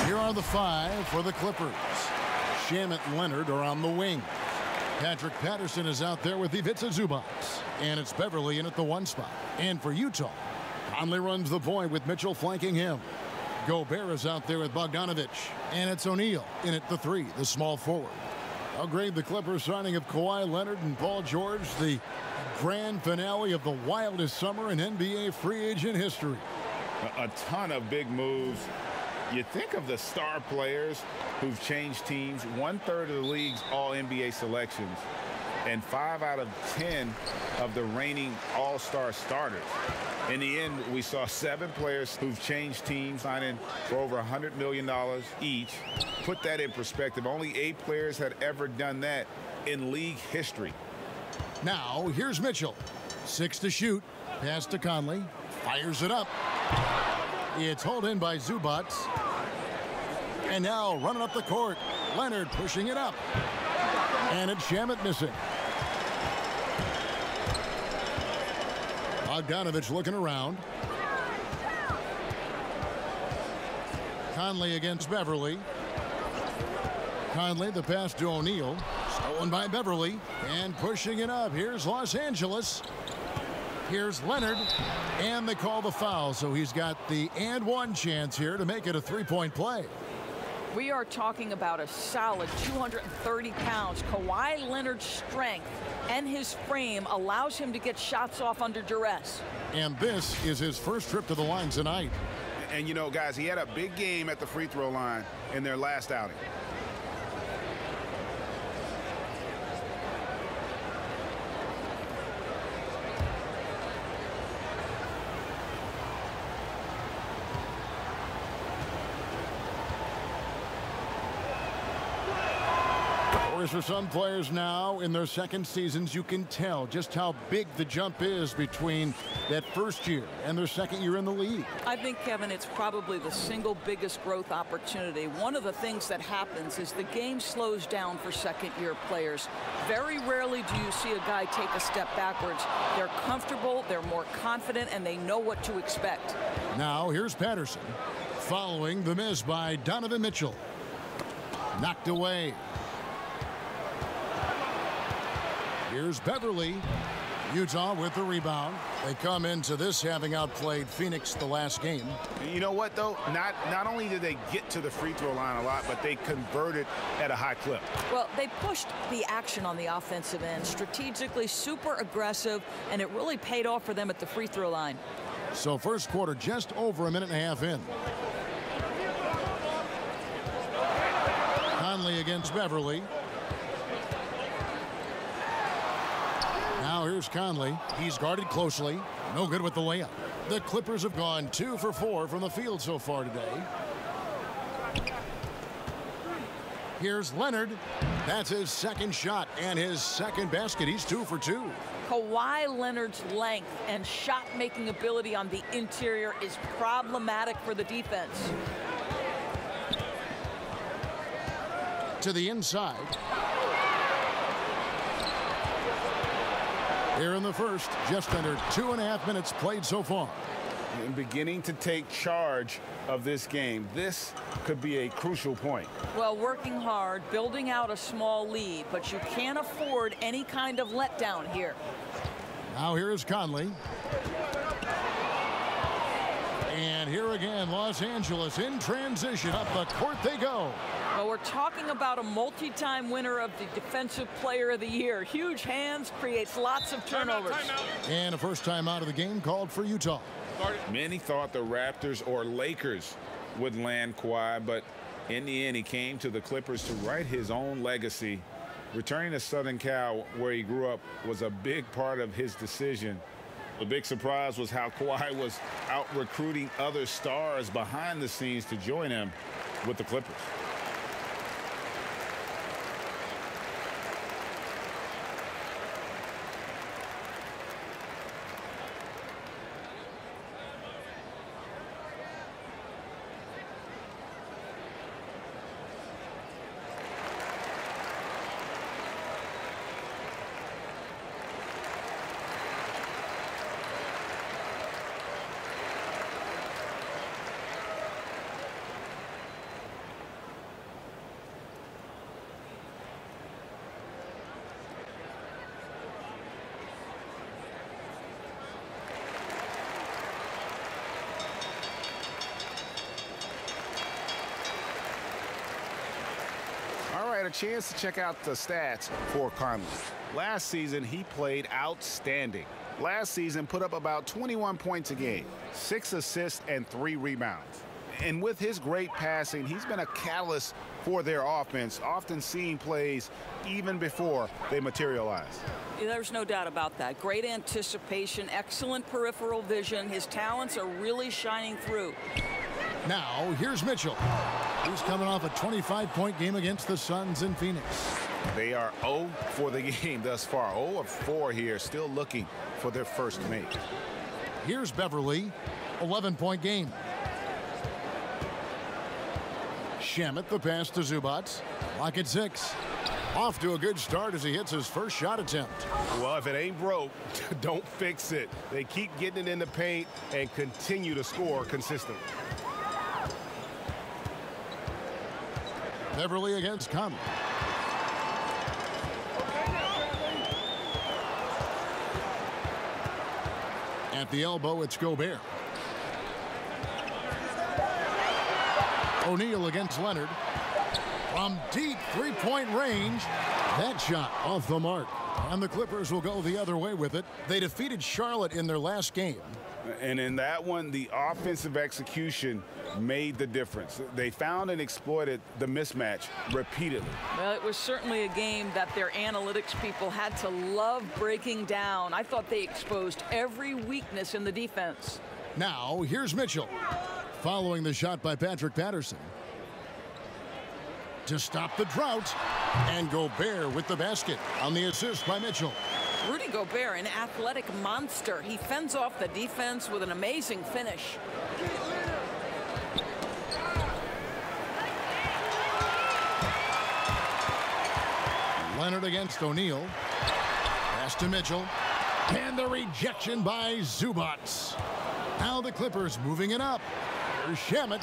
Here are the 5 for the Clippers. Shamet Leonard are on the wing. Patrick Patterson is out there with Ivica Zubac. And it's Beverly in at the 1 spot. And for Utah, Conley runs the point with Mitchell flanking him. Gobert is out there with Bogdanovic. And it's O'Neal in at the 3, the small forward. I'll grade the Clippers signing of Kawhi Leonard and Paul George the grand finale of the wildest summer in NBA free agent history. A ton of big moves. You think of the star players who've changed teams, 1/3 of the league's all-NBA selections, and 5 out of 10 of the reigning all-star starters. In the end, we saw 7 players who've changed teams, signing for over $100 million each. Put that in perspective, only 8 players had ever done that in league history. Now, here's Mitchell. 6 to shoot. Pass to Conley. Fires it up. It's hauled in by Zubac. And now running up the court. Leonard pushing it up. And it's Shamet missing. Bogdanovic looking around. Conley against Beverly. Conley, the pass to O'Neal. Stolen by Beverly. And pushing it up. Here's Los Angeles. Here's Leonard. And they call the foul. So he's got the and 1 chance here to make it a 3-point play. We are talking about a solid 230 pounds. Kawhi Leonard's strength and his frame allows him to get shots off under duress. And this is his first trip to the line tonight. And, you know, guys, he had a big game at the free throw line in their last outing. Whereas for some players now in their second seasons, you can tell just how big the jump is between that first year and their second year in the league. I think, Kevin, it's probably the single biggest growth opportunity. One of the things that happens is the game slows down for second-year players. Very rarely do you see a guy take a step backwards. They're comfortable, they're more confident, and they know what to expect. Now here's Patterson following the miss by Donovan Mitchell. Knocked away. Here's Beverly. Utah with the rebound. They come into this having outplayed Phoenix the last game. You know what, though? Not only did they get to the free throw line a lot, but they converted at a high clip. Well, they pushed the action on the offensive end, strategically super aggressive, and it really paid off for them at the free throw line. So first quarter just over a minute and a half in. Conley against Beverly. Now here's Conley. He's guarded closely. No good with the layup. The Clippers have gone 2 for 4 from the field so far today. Here's Leonard. That's his second shot and his second basket. He's 2 for 2. Kawhi Leonard's length and shot-making ability on the interior is problematic for the defense. To the inside. Here in the first, just under 2.5 minutes played so far. And beginning to take charge of this game. This could be a crucial point. Well, working hard, building out a small lead, but you can't afford any kind of letdown here. Now here is Conley. And here again, Los Angeles in transition. Up the court they go. Well, we're talking about a multi-time winner of the Defensive Player of the Year. Huge hands, creates lots of turnovers. And a first time out of the game called for Utah. Many thought the Raptors or Lakers would land Kawhi, but in the end, he came to the Clippers to write his own legacy. Returning to Southern Cal, where he grew up, was a big part of his decision. The big surprise was how Kawhi was out recruiting other stars behind the scenes to join him with the Clippers. a chance to check out the stats for Conley. Last season, he played outstanding. Last season, put up about 21 points a game, 6 assists, and 3 rebounds. And with his great passing, he's been a catalyst for their offense, often seeing plays even before they materialize. There's no doubt about that. Great anticipation, excellent peripheral vision. His talents are really shining through. Now, here's Mitchell. He's coming off a 25-point game against the Suns in Phoenix. They are 0 for the game thus far. 0 of 4 here, still looking for their first make. Here's Beverly, 11-point game. Shamet, the pass to Zubac. Clock at 6. Off to a good start as he hits his first shot attempt. Well, if it ain't broke, don't fix it. They keep getting it in the paint and continue to score consistently. Beverly against Conley. At the elbow, it's Gobert. O'Neal against Leonard. From deep three-point range. That shot off the mark. And the Clippers will go the other way with it. They defeated Charlotte in their last game. And in that one, the offensive execution made the difference. They found and exploited the mismatch repeatedly. Well, it was certainly a game that their analytics people had to love breaking down. I thought they exposed every weakness in the defense. Now, here's Mitchell. Following the shot by Patrick Patterson. To stop the drought. And Gobert with the basket on the assist by Mitchell. Rudy Gobert, an athletic monster. He fends off the defense with an amazing finish. Leonard against O'Neal. Pass to Mitchell. And the rejection by Zubac. Now the Clippers moving it up. Here's Shamet.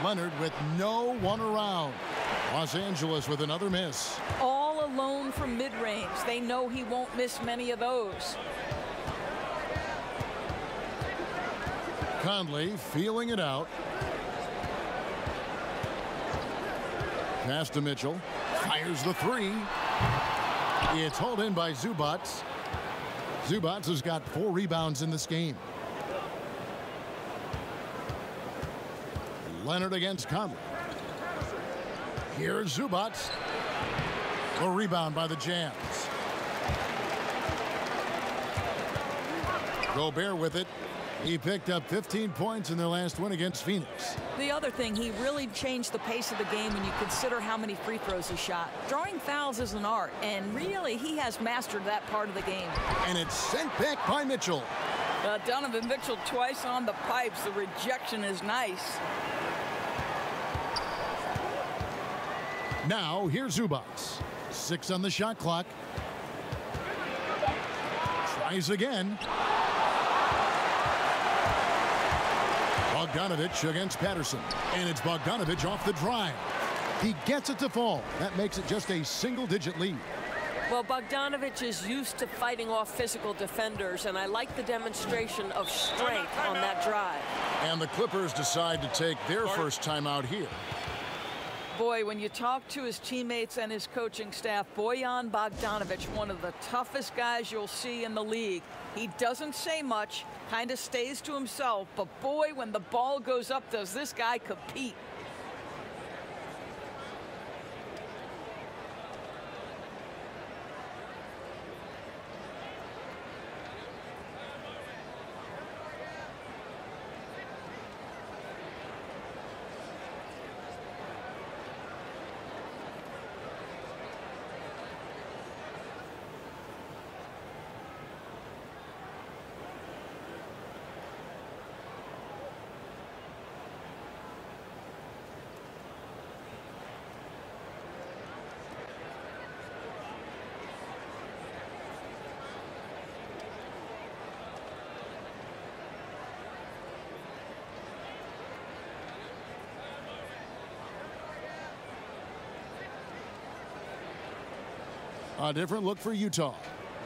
Leonard with no one around. Los Angeles with another miss. All alone from mid-range. They know he won't miss many of those. Conley feeling it out. Pass to Mitchell. Fires the three. It's hauled in by Zubac. Zubac has got 4 rebounds in this game. Leonard against Conley. Here's Zubac. A rebound by the Jazz. Gobert with it. He picked up 15 points in their last win against Phoenix. The other thing, he really changed the pace of the game when you consider how many free throws he shot. Drawing fouls is an art, and really he has mastered that part of the game. And it's sent back by Mitchell. Donovan Mitchell twice on the pipes. The rejection is nice. Now, here's Zubac. 6 on the shot clock. Tries again. Bogdanovich against Patterson. And it's Bogdanovich off the drive. He gets it to fall. That makes it just a single-digit lead. Well, Bogdanovich is used to fighting off physical defenders, and I like the demonstration of strength on that drive. And the Clippers decide to take their first timeout here. Boy, when you talk to his teammates and his coaching staff, Bojan Bogdanovich, one of the toughest guys you'll see in the league. He doesn't say much, kind of stays to himself, but boy, when the ball goes up, does this guy compete. A different look for Utah.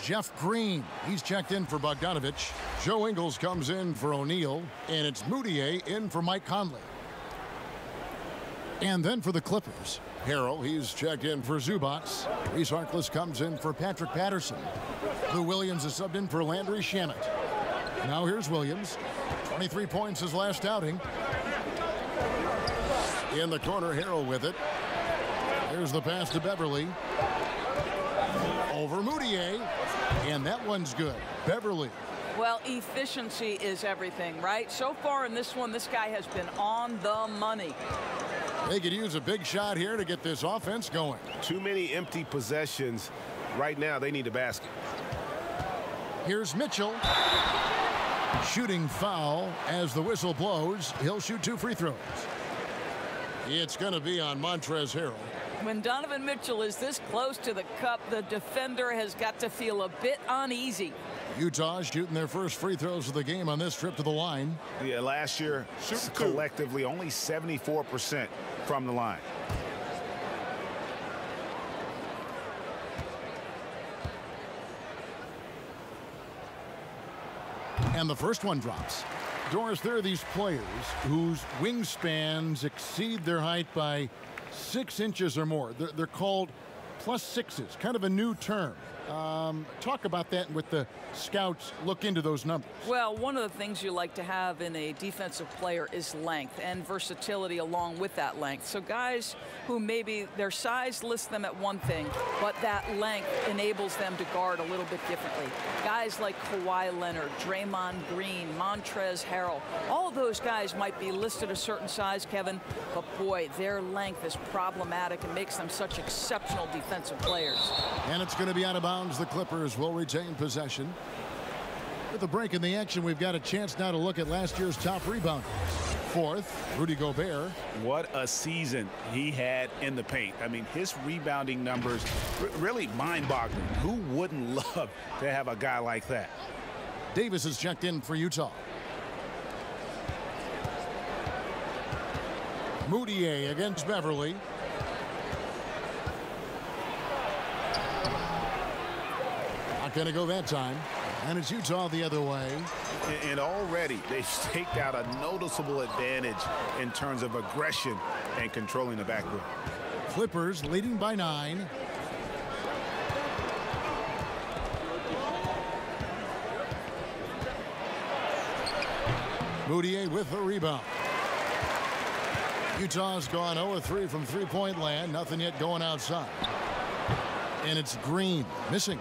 Jeff Green, he's checked in for Bogdanovich. Joe Ingles comes in for O'Neal, and it's Moutier in for Mike Conley. And then for the Clippers, Harrell, he's checked in for Zubats. Reese Harkless comes in for Patrick Patterson. Lou Williams is subbed in for Landry Shamet. Now here's Williams. 23 points his last outing. In the corner, Harrell with it. There's the pass to Beverly. Over Moutier. And that one's good. Beverly. Well, efficiency is everything, right? So far in this one, this guy has been on the money. They could use a big shot here to get this offense going. Too many empty possessions. Right now, they need a basket. Here's Mitchell. Shooting foul as the whistle blows. He'll shoot 2 free throws. It's going to be on Montrezl Harrell. When Donovan Mitchell is this close to the cup, the defender has got to feel a bit uneasy. Utah shooting their first free throws of the game on this trip to the line. Yeah, last year, collectively, only 74% from the line. And the first one drops. Doris, there are these players whose wingspans exceed their height by 6 inches or more. They're called +6s, kind of a new term. Talk about that with the scouts look into those numbers. Well, one of the things you like to have in a defensive player is length and versatility along with that length. So guys who maybe their size lists them at one thing, but that length enables them to guard a little bit differently. Guys like Kawhi Leonard, Draymond Green, Montrezl Harrell, all of those guys might be listed a certain size, Kevin, but boy, their length is problematic and makes them such exceptional defensive players. And it's going to be out of bounds. The Clippers will retain possession. With the break in the action, we've got a chance now to look at last year's top rebounders. 4th, Rudy Gobert. What a season he had in the paint. I mean, his rebounding numbers really mind-boggling. Who wouldn't love to have a guy like that? Davis is checked in for Utah. Moutier against Beverly. Not going to go that time. And it's Utah the other way. And already they've staked out a noticeable advantage in terms of aggression and controlling the backcourt. Clippers leading by 9. Moutier with the rebound. Utah's gone 0-3 from three-point land. Nothing yet going outside. And it's Green missing.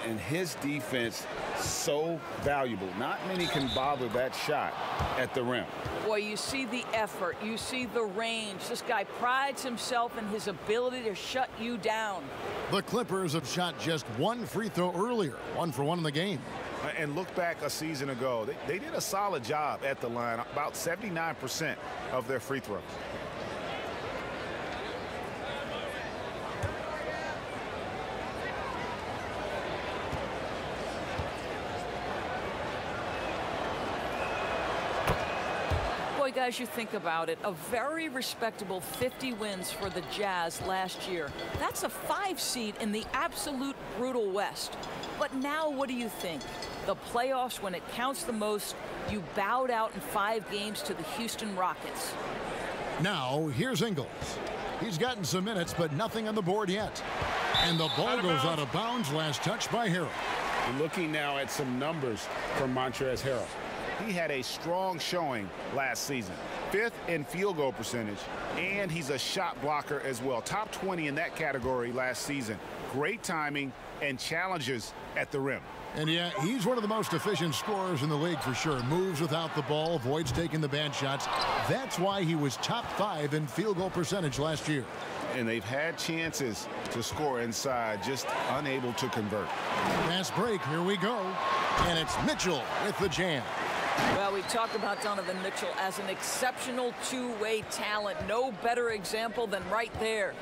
And his defense so valuable. Not many can bother that shot at the rim. Boy, you see the effort. You see the range. This guy prides himself in his ability to shut you down. The Clippers have shot just 1 free throw earlier. 1 for 1 in the game. And look back a season ago. They did a solid job at the line. About 79% of their free throws. Guys, you think about it, a very respectable 50 wins for the Jazz last year. That's a 5 seed in the absolute brutal West. But now what do you think? The playoffs, when it counts the most, you bowed out in 5 games to the Houston Rockets. Now here's Ingles. He's gotten some minutes, but nothing on the board yet. And the ball goes out of bounds. Last touch by Harrell. Looking now at some numbers from Montrezl Harrell. He had a strong showing last season. 5th in field goal percentage, and he's a shot blocker as well. Top 20 in that category last season. Great timing and challenges at the rim. And yeah, he's one of the most efficient scorers in the league for sure. Moves without the ball, avoids taking the bad shots. That's why he was top 5 in field goal percentage last year. And they've had chances to score inside, just unable to convert. Fast break, here we go. And it's Mitchell with the jam. Well, we talked about Donovan Mitchell as an exceptional two-way talent. No better example than right there.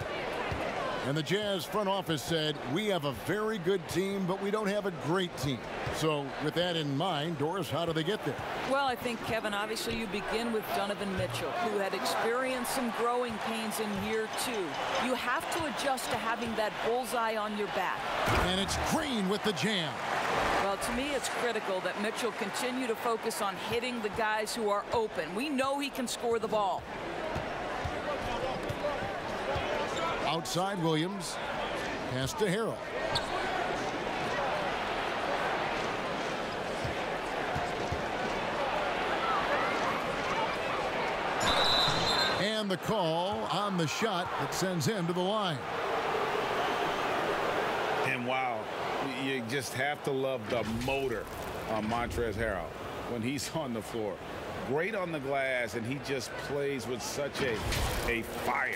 And the Jazz front office said, we have a very good team, but we don't have a great team. So with that in mind, Doris, how do they get there? Well, I think, Kevin, obviously you begin with Donovan Mitchell, who had experienced some growing pains in year 2. You have to adjust to having that bullseye on your back. And it's Green with the jam. Well, to me, it's critical that Mitchell continue to focus on hitting the guys who are open. We know he can score the ball. Outside Williams. Pass to Harrell. And the call on the shot that sends him to the line. And wow, you just have to love the motor on Montrezl Harrell when he's on the floor. Great on the glass, and he just plays with such a fire.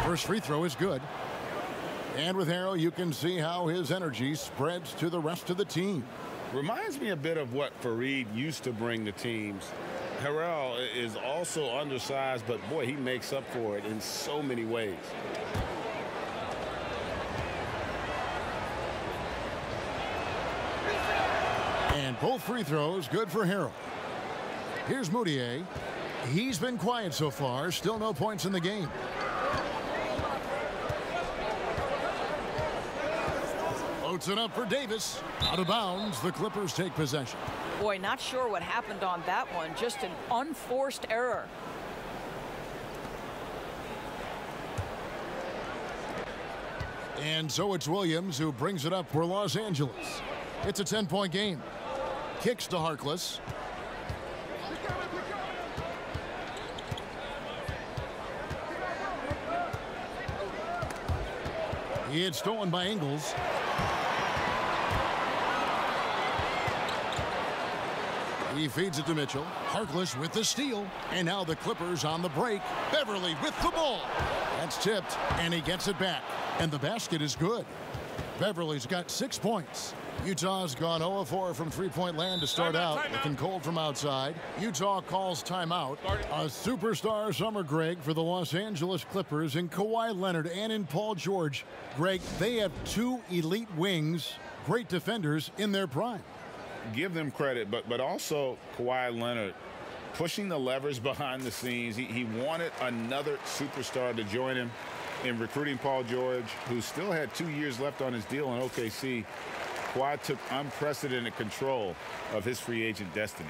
First free throw is good. And with Harrell, you can see how his energy spreads to the rest of the team. Reminds me a bit of what Fareed used to bring to teams. Harrell is also undersized, but boy, he makes up for it in so many ways. And both free throws good for Harrell. Here's Mudiay. He's been quiet so far. Still no points in the game. Floats it up for Davis. Out of bounds. The Clippers take possession. Boy, not sure what happened on that one. Just an unforced error. And so it's Williams who brings it up for Los Angeles. It's a 10-point game. Kicks to Harkless. It's stolen by Ingles. He feeds it to Mitchell. Harkless with the steal. And now the Clippers on the break. Beverly with the ball. That's tipped, and he gets it back. And the basket is good. Beverly's got 6 points. Utah's gone 0-4 from three-point land to start out. Looking cold from outside. Utah calls timeout. A superstar summer, Greg, for the Los Angeles Clippers in Kawhi Leonard and in Paul George. Greg, they have two elite wings, great defenders in their prime. Give them credit, but also Kawhi Leonard pushing the levers behind the scenes. He wanted another superstar to join him in recruiting Paul George, who still had 2 years left on his deal in OKC. Kawhi took unprecedented control of his free agent destiny.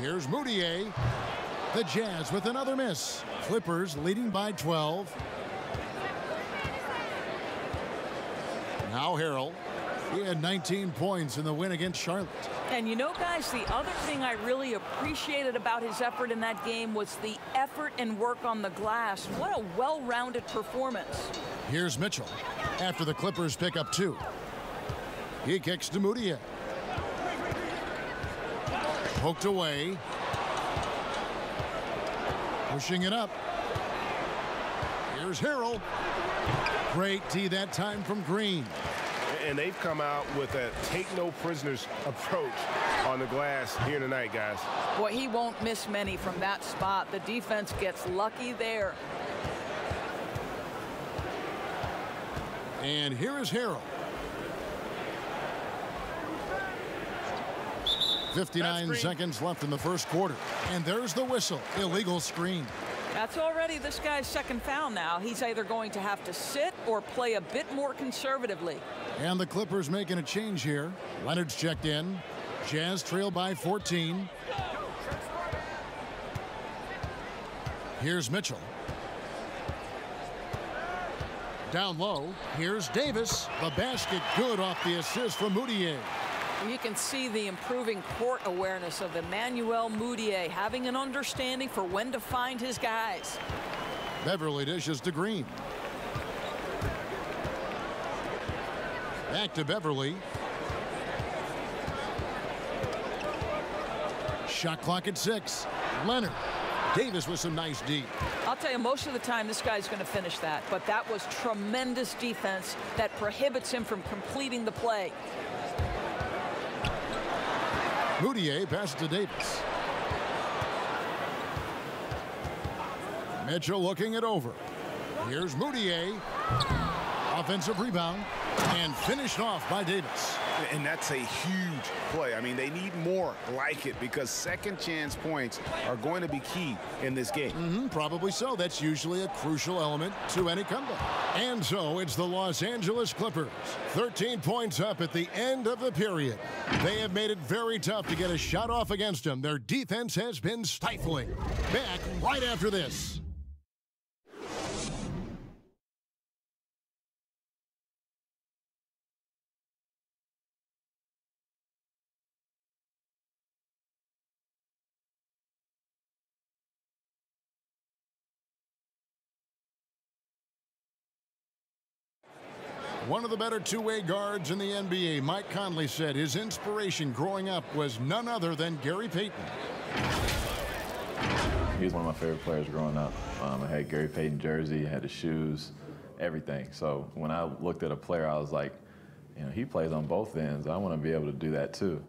Here's Mudiay. The Jazz with another miss. Clippers leading by 12. Now Harrell. He had 19 points in the win against Charlotte. And you know, guys, the other thing I really appreciated about his effort in that game was the effort and work on the glass. What a well-rounded performance. Here's Mitchell after the Clippers pick up 2. He kicks to Mudiay. Poked away. Pushing it up. Here's Harrell. Great D that time from Green. And they've come out with a take-no-prisoners approach on the glass here tonight, guys. Boy, he won't miss many from that spot. The defense gets lucky there. And here is Harrell. 59 seconds left in the first quarter. And there's the whistle. Illegal screen. That's already this guy's second foul now. He's either going to have to sit or play a bit more conservatively. And the Clippers making a change here. Leonard's checked in. Jazz trail by 14. Here's Mitchell. Down low. Here's Davis. The basket good off the assist from Mudiay. You can see the improving court awareness of Emmanuel Mudiay, having an understanding for when to find his guys. Beverly dishes to Green. Back to Beverly. Shot clock at 6. Leonard. Davis with some nice D. I'll tell you, most of the time this guy's going to finish that, but that was tremendous defense that prohibits him from completing the play. Mudiay passes to Davis. Mitchell looking it over. Here's Mudiay. Offensive rebound and finished off by Davis. And that's a huge play. I mean, they need more like it because second chance points are going to be key in this game. Probably so. That's usually a crucial element to any comeback. And so it's the Los Angeles Clippers. 13 points up at the end of the period. They have made it very tough to get a shot off against them. Their defense has been stifling. Back right after this. One of the better two-way guards in the NBA, Mike Conley, said his inspiration growing up was none other than Gary Payton. He was one of my favorite players growing up. I had Gary Payton jersey, had the shoes, everything. So when I looked at a player, I was like, you know, he plays on both ends. I want to be able to do that too.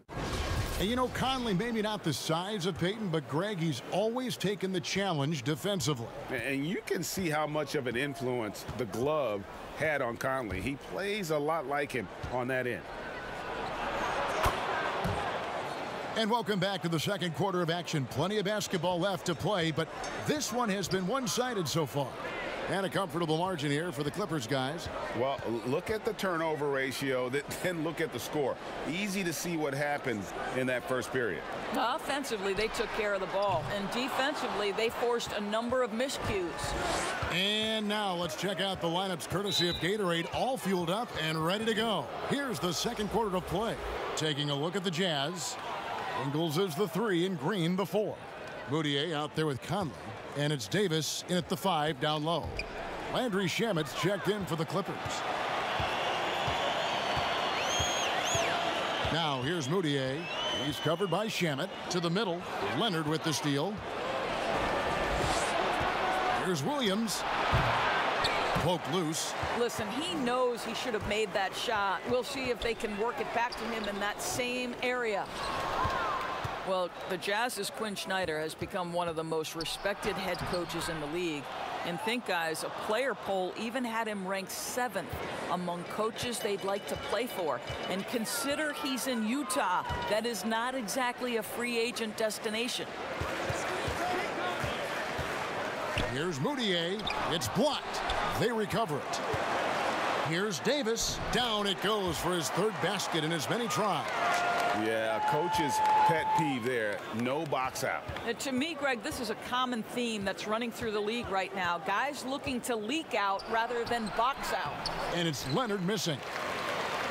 And you know, Conley, maybe not the size of Payton, but Greg, he's always taken the challenge defensively. And you can see how much of an influence the glove had on Conley. He plays a lot like him on that end. And welcome back to the second quarter of action. Plenty of basketball left to play, but this one has been one-sided so far. And a comfortable margin here for the Clippers, guys. Well, look at the turnover ratio, then look at the score. Easy to see what happened in that first period. Offensively, they took care of the ball, and defensively, they forced a number of miscues. And now let's check out the lineups courtesy of Gatorade, all fueled up and ready to go. Here's the second quarter of play. Taking a look at the Jazz. Ingles is the 3 and Green the 4. Mudiay out there with Conley. And it's Davis in at the 5 down low. Landry Shamet's checked in for the Clippers. Now here's Mudiay. He's covered by Shamet to the middle. Leonard with the steal. Here's Williams. Poked loose. Listen, he knows he should have made that shot. We'll see if they can work it back to him in that same area. Well, the Jazz's Quinn Snyder has become one of the most respected head coaches in the league. And think, guys, a player poll even had him ranked 7th among coaches they'd like to play for. And consider he's in Utah. That is not exactly a free agent destination. Here's Mudiay. It's blocked. They recover it. Here's Davis. Down it goes for his 3rd basket in as many tries. Yeah, coach's pet peeve there. No box out. To me, Greg, this is a common theme that's running through the league right now. Guys looking to leak out rather than box out. And it's Leonard missing.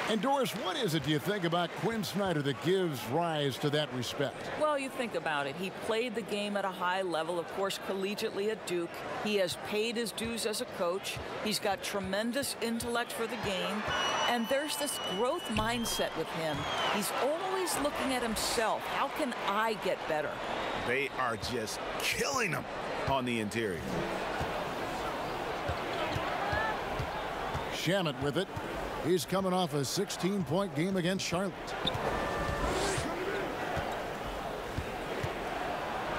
And Doris, what is it, do you think, about Quinn Snyder that gives rise to that respect? Well, you think about it. He played the game at a high level, of course, collegiately at Duke. He has paid his dues as a coach. He's got tremendous intellect for the game. And there's this growth mindset with him. He's always looking at himself. How can I get better? They are just killing him on the interior. Shamet with it. He's coming off a 16-point game against Charlotte.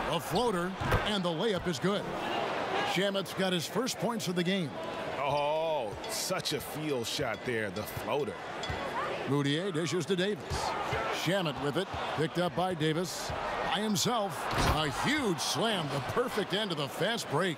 A floater, and the layup is good. Shamet's got his first points of the game. Oh, such a field shot there, the floater. Mudiay dishes to Davis. Shamet with it, picked up by Davis. By himself, a huge slam, the perfect end of the fast break.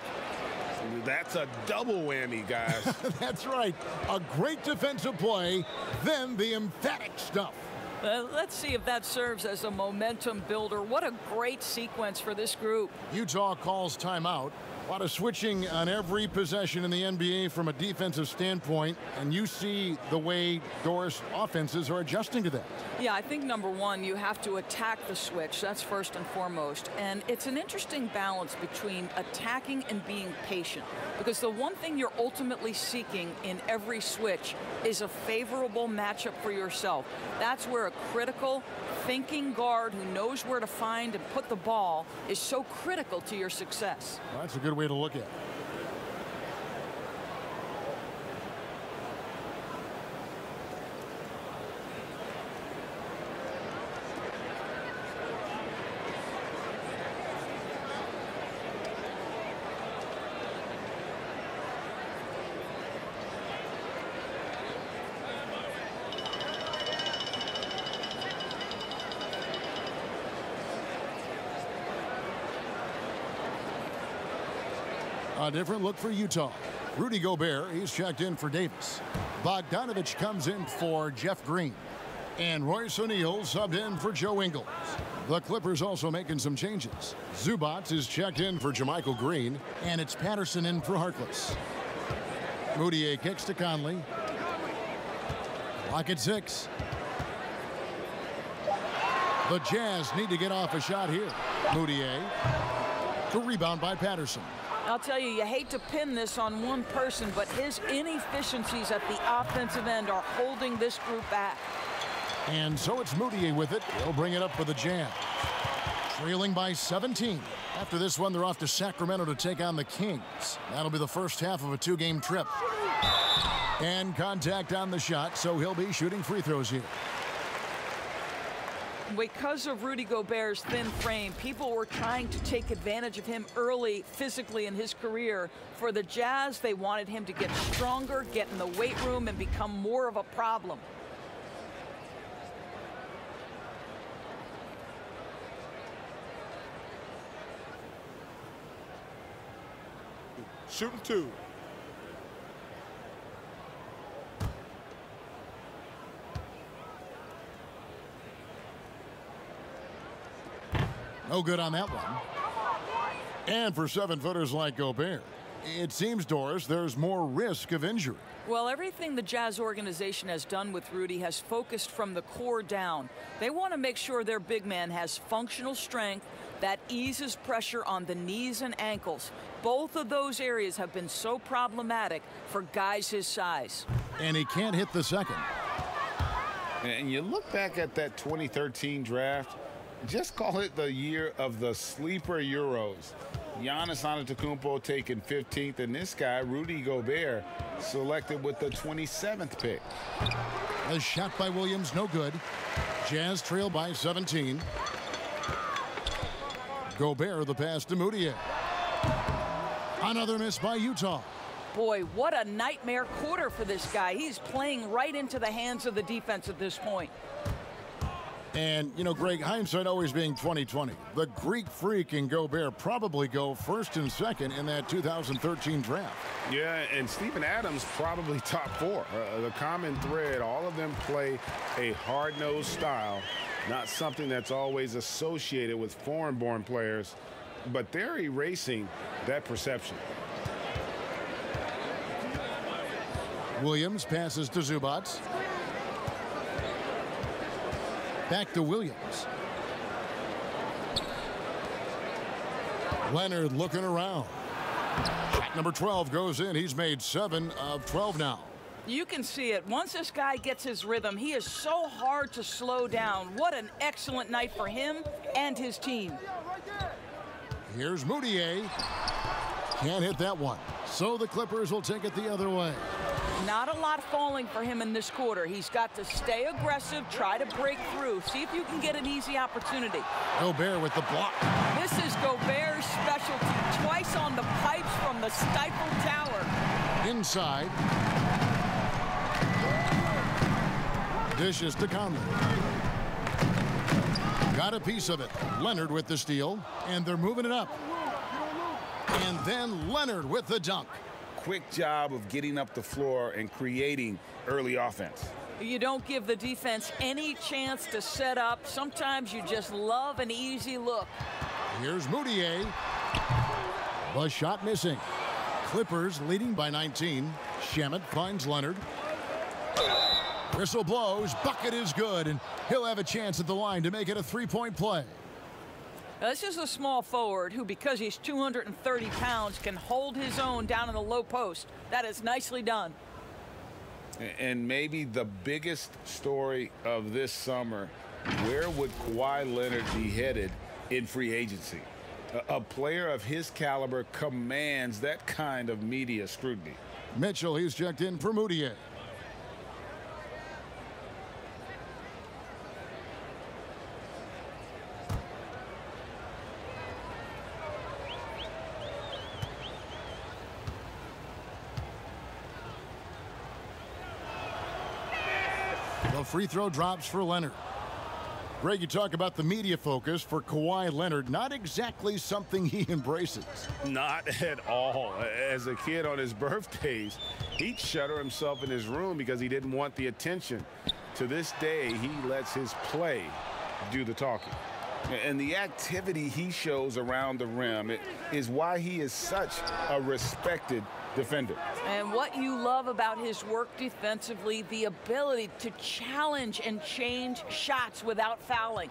That's a double whammy, guys. That's right. A great defensive play, then the emphatic stuff. Let's see if that serves as a momentum builder. What a great sequence for this group. Utah calls timeout. A lot of switching on every possession in the NBA from a defensive standpoint, and you see the way Doris offenses are adjusting to that. Yeah, I think number one, you have to attack the switch. That's first and foremost. And it's an interesting balance between attacking and being patient, because the one thing you're ultimately seeking in every switch is a favorable matchup for yourself. That's where a critical thinking guard who knows where to find and put the ball is so critical to your success. Well, that's a good way to look at it. A different look for Utah. Rudy Gobert, he's checked in for Davis. Bogdanovich comes in for Jeff Green. And Royce O'Neal subbed in for Joe Ingles. The Clippers also making some changes. Zubac is checked in for JaMychal Green. And it's Patterson in for Harkless. Moutier kicks to Conley. Clock at 6. The Jazz need to get off a shot here. Moutier. The rebound by Patterson. I'll tell you, you hate to pin this on one person, but his inefficiencies at the offensive end are holding this group back. And so it's Moutier with it. He'll bring it up for the Jazz. Trailing by 17. After this one, they're off to Sacramento to take on the Kings. That'll be the first half of a 2-game trip. And contact on the shot, so he'll be shooting free throws here. Because of Rudy Gobert's thin frame, people were trying to take advantage of him early physically in his career. For the Jazz, they wanted him to get stronger, get in the weight room, and become more of a problem. Shooting 2. No good on that one. And for 7-footers like Gobert, it seems, Doris, there's more risk of injury. Well, everything the Jazz organization has done with Rudy has focused from the core down. They want to make sure their big man has functional strength that eases pressure on the knees and ankles. Both of those areas have been so problematic for guys his size. And he can't hit the second. And you look back at that 2013 draft, just call it the year of the sleeper Euros. Giannis Antetokounmpo taken 15th, and this guy, Rudy Gobert, selected with the 27th pick. A shot by Williams, no good. Jazz trail by 17. Gobert, the pass to Moutier. Another miss by Utah. Boy, what a nightmare quarter for this guy. He's playing right into the hands of the defense at this point. And, you know, Greg, hindsight always being 20/20. The Greek Freak and Gobert probably go first and second in that 2013 draft. Yeah, and Steven Adams probably top 4. The common thread, all of them play a hard-nosed style, not something that's always associated with foreign-born players, but they're erasing that perception. Williams passes to Zubac. Back to Williams. Leonard looking around. Shot number 12 goes in. He's made 7 of 12 now. You can see it. Once this guy gets his rhythm, he is so hard to slow down. What an excellent night for him and his team. Here's Moutier. Can't hit that one. So the Clippers will take it the other way. Not a lot falling for him in this quarter. He's got to stay aggressive, try to break through, see if you can get an easy opportunity. Gobert with the block. This is Gobert's specialty. Twice on the pipes from the stifled tower. Inside. Dishes to Conley. Got a piece of it. Leonard with the steal, and they're moving it up. And then Leonard with the dunk. Quick job of getting up the floor and creating early offense. You don't give the defense any chance to set up. Sometimes you just love an easy look. Here's Moutier. The shot missing. Clippers leading by 19. Shamet finds Leonard. Whistle blows. Bucket is good, and he'll have a chance at the line to make it a three-point play. Now, this is a small forward who, because he's 230 pounds, can hold his own down in the low post. That is nicely done. And maybe the biggest story of this summer, where would Kawhi Leonard be headed in free agency? A player of his caliber commands that kind of media scrutiny. Mitchell, he's checked in for Moutier. The free throw drops for Leonard. Greg, you talk about the media focus for Kawhi Leonard. Not exactly something he embraces. Not at all. As a kid on his birthdays, he'd shutter himself in his room because he didn't want the attention. To this day, he lets his play do the talking. And the activity he shows around the rim is why he is such a respected defender. And what you love about his work defensively, the ability to challenge and change shots without fouling.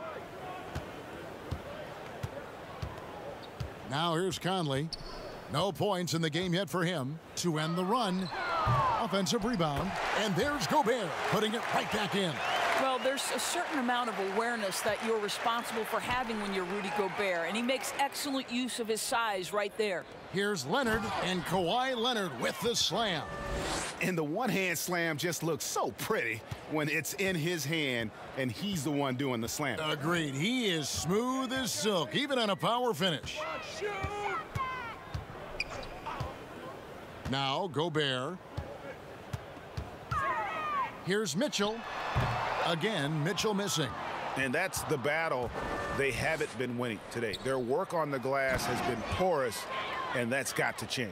Now here's Conley. No points in the game yet for him to end the run. Offensive rebound. And there's Gobert putting it right back in. Well, there's a certain amount of awareness that you're responsible for having when you're Rudy Gobert, and he makes excellent use of his size right there. Here's Leonard, and Kawhi Leonard with the slam. And the one-hand slam just looks so pretty when it's in his hand and he's the one doing the slam. Agreed. He is smooth as silk, even on a power finish. Now Gobert. Here's Mitchell. Again, Mitchell missing. And that's the battle they haven't been winning today. Their work on the glass has been porous, and that's got to change.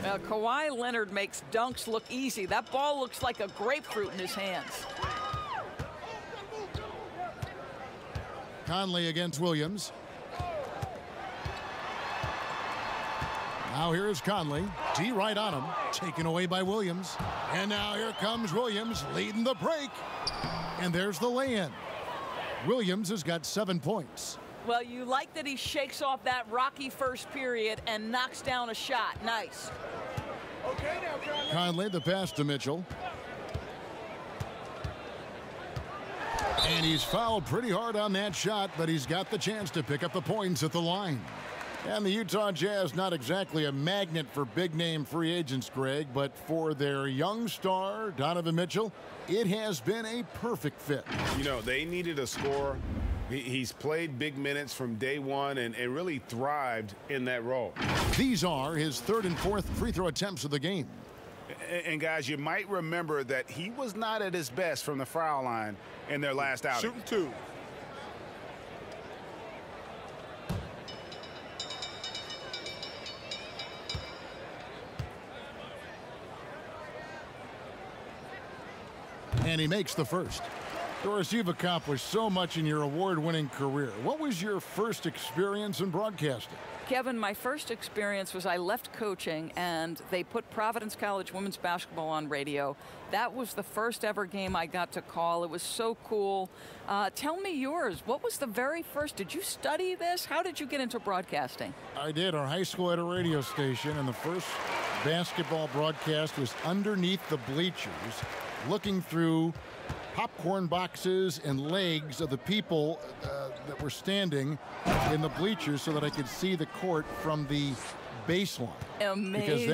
Now, Kawhi Leonard makes dunks look easy. That ball looks like a grapefruit in his hands. Conley against Williams. Now here's Conley. D right on him. Taken away by Williams. And now here comes Williams leading the break. And there's the lay-in. Williams has got 7 points. Well, you like that he shakes off that rocky first period and knocks down a shot. Nice. Okay, now, Conley, the pass to Mitchell. And he's fouled pretty hard on that shot, but he's got the chance to pick up the points at the line. And the Utah Jazz, not exactly a magnet for big-name free agents, Greg, but for their young star, Donovan Mitchell, it has been a perfect fit. You know, they needed a scorer. He's played big minutes from day one and really thrived in that role. These are his third and fourth free throw attempts of the game. And guys, you might remember that he was not at his best from the foul line in their last outing. Shooting two. And he makes the first. Doris, you've accomplished so much in your award-winning career. What was your first experience in broadcasting? Kevin, my first experience was I left coaching and they put Providence College women's basketball on radio. That was the first ever game I got to call. It was so cool. Tell me yours. What was the very first? Did you study this? How did you get into broadcasting? I did. Our high school had a radio station, and the first basketball broadcast was underneath the bleachers, looking through popcorn boxes and legs of the people that were standing in the bleachers so that I could see the court from the baseline. Amazing. Because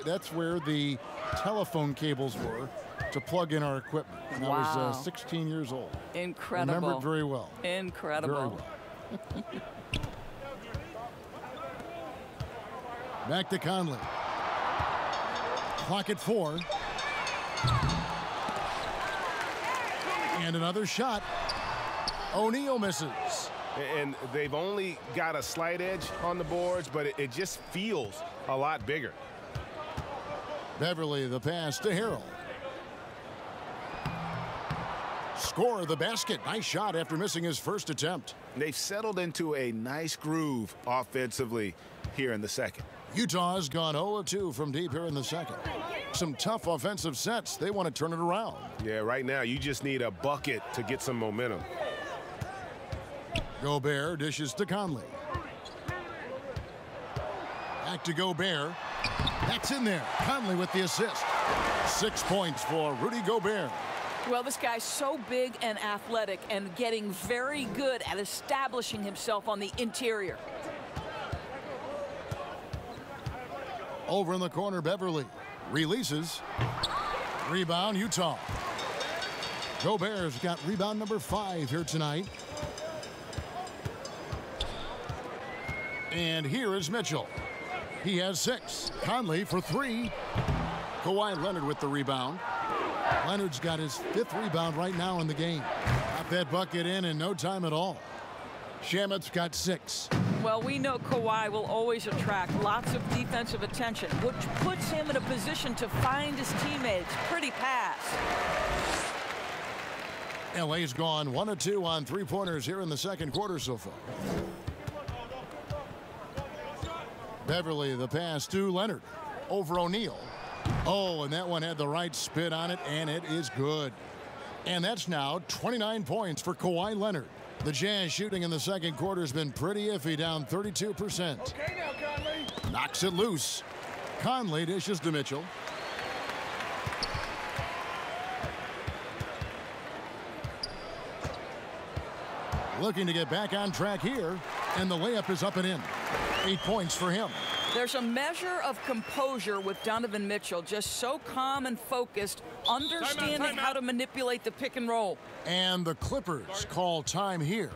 that's where the telephone cables were to plug in our equipment. And wow. I was 16 years old. Incredible. Remember it very well. Incredible. Very well. Back to Conley. Clock at 4. And another shot. O'Neal misses. And they've only got a slight edge on the boards, but it just feels a lot bigger. Beverly, the pass to Harrell. score the basket. Nice shot after missing his first attempt. They've settled into a nice groove offensively here in the second. Utah's gone 0 of 2 from deep here in the second. Some tough offensive sets. They want to turn it around. Yeah, right now you just need a bucket to get some momentum. Gobert dishes to Conley. Back to Gobert. That's in there. Conley with the assist. 6 points for Rudy Gobert. Well, this guy's so big and athletic and getting very good at establishing himself on the interior. Over in the corner, Beverly releases. Rebound, Utah. Gobert's got rebound number 5 here tonight. And here is Mitchell. He has 6. Conley for 3. Kawhi Leonard with the rebound. Leonard's got his 5th rebound right now in the game. Got that bucket in no time at all. Shamet's got 6. Well, we know Kawhi will always attract lots of defensive attention, which puts him in a position to find his teammates. Pretty pass. LA's gone 1 of 2 on 3-pointers here in the second quarter so far. Beverly, the pass to Leonard. Over O'Neal. Oh, and that one had the right spin on it, and it is good. And that's now 29 points for Kawhi Leonard. The Jazz shooting in the second quarter has been pretty iffy, down 32%. Okay now, Conley. Knocks it loose. Conley dishes to Mitchell. Looking to get back on track here, and the layup is up and in. 8 points for him. There's a measure of composure with Donovan Mitchell, just so calm and focused, understanding how to manipulate the pick and roll. And the Clippers call time here.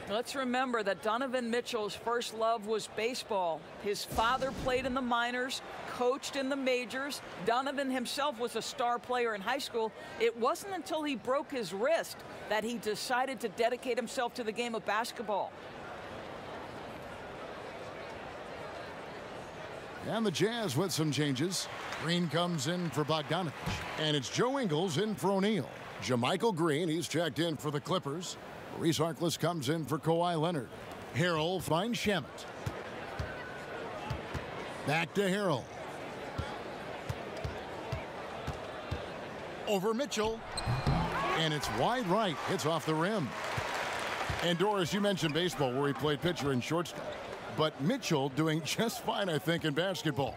Let's remember that Donovan Mitchell's first love was baseball. His father played in the minors, coached in the majors. Donovan himself was a star player in high school. It wasn't until he broke his wrist that he decided to dedicate himself to the game of basketball. And the Jazz with some changes. Green comes in for Bogdanovich. And it's Joe Ingles in for O'Neal. JaMychal Green, he's checked in for the Clippers. Reese Harkless comes in for Kawhi Leonard. Harrell finds Shamet. Back to Harrell. Over Mitchell. And it's wide right. Hits off the rim. And Doris, you mentioned baseball where he played pitcher and shortstop. But Mitchell doing just fine, I think, in basketball.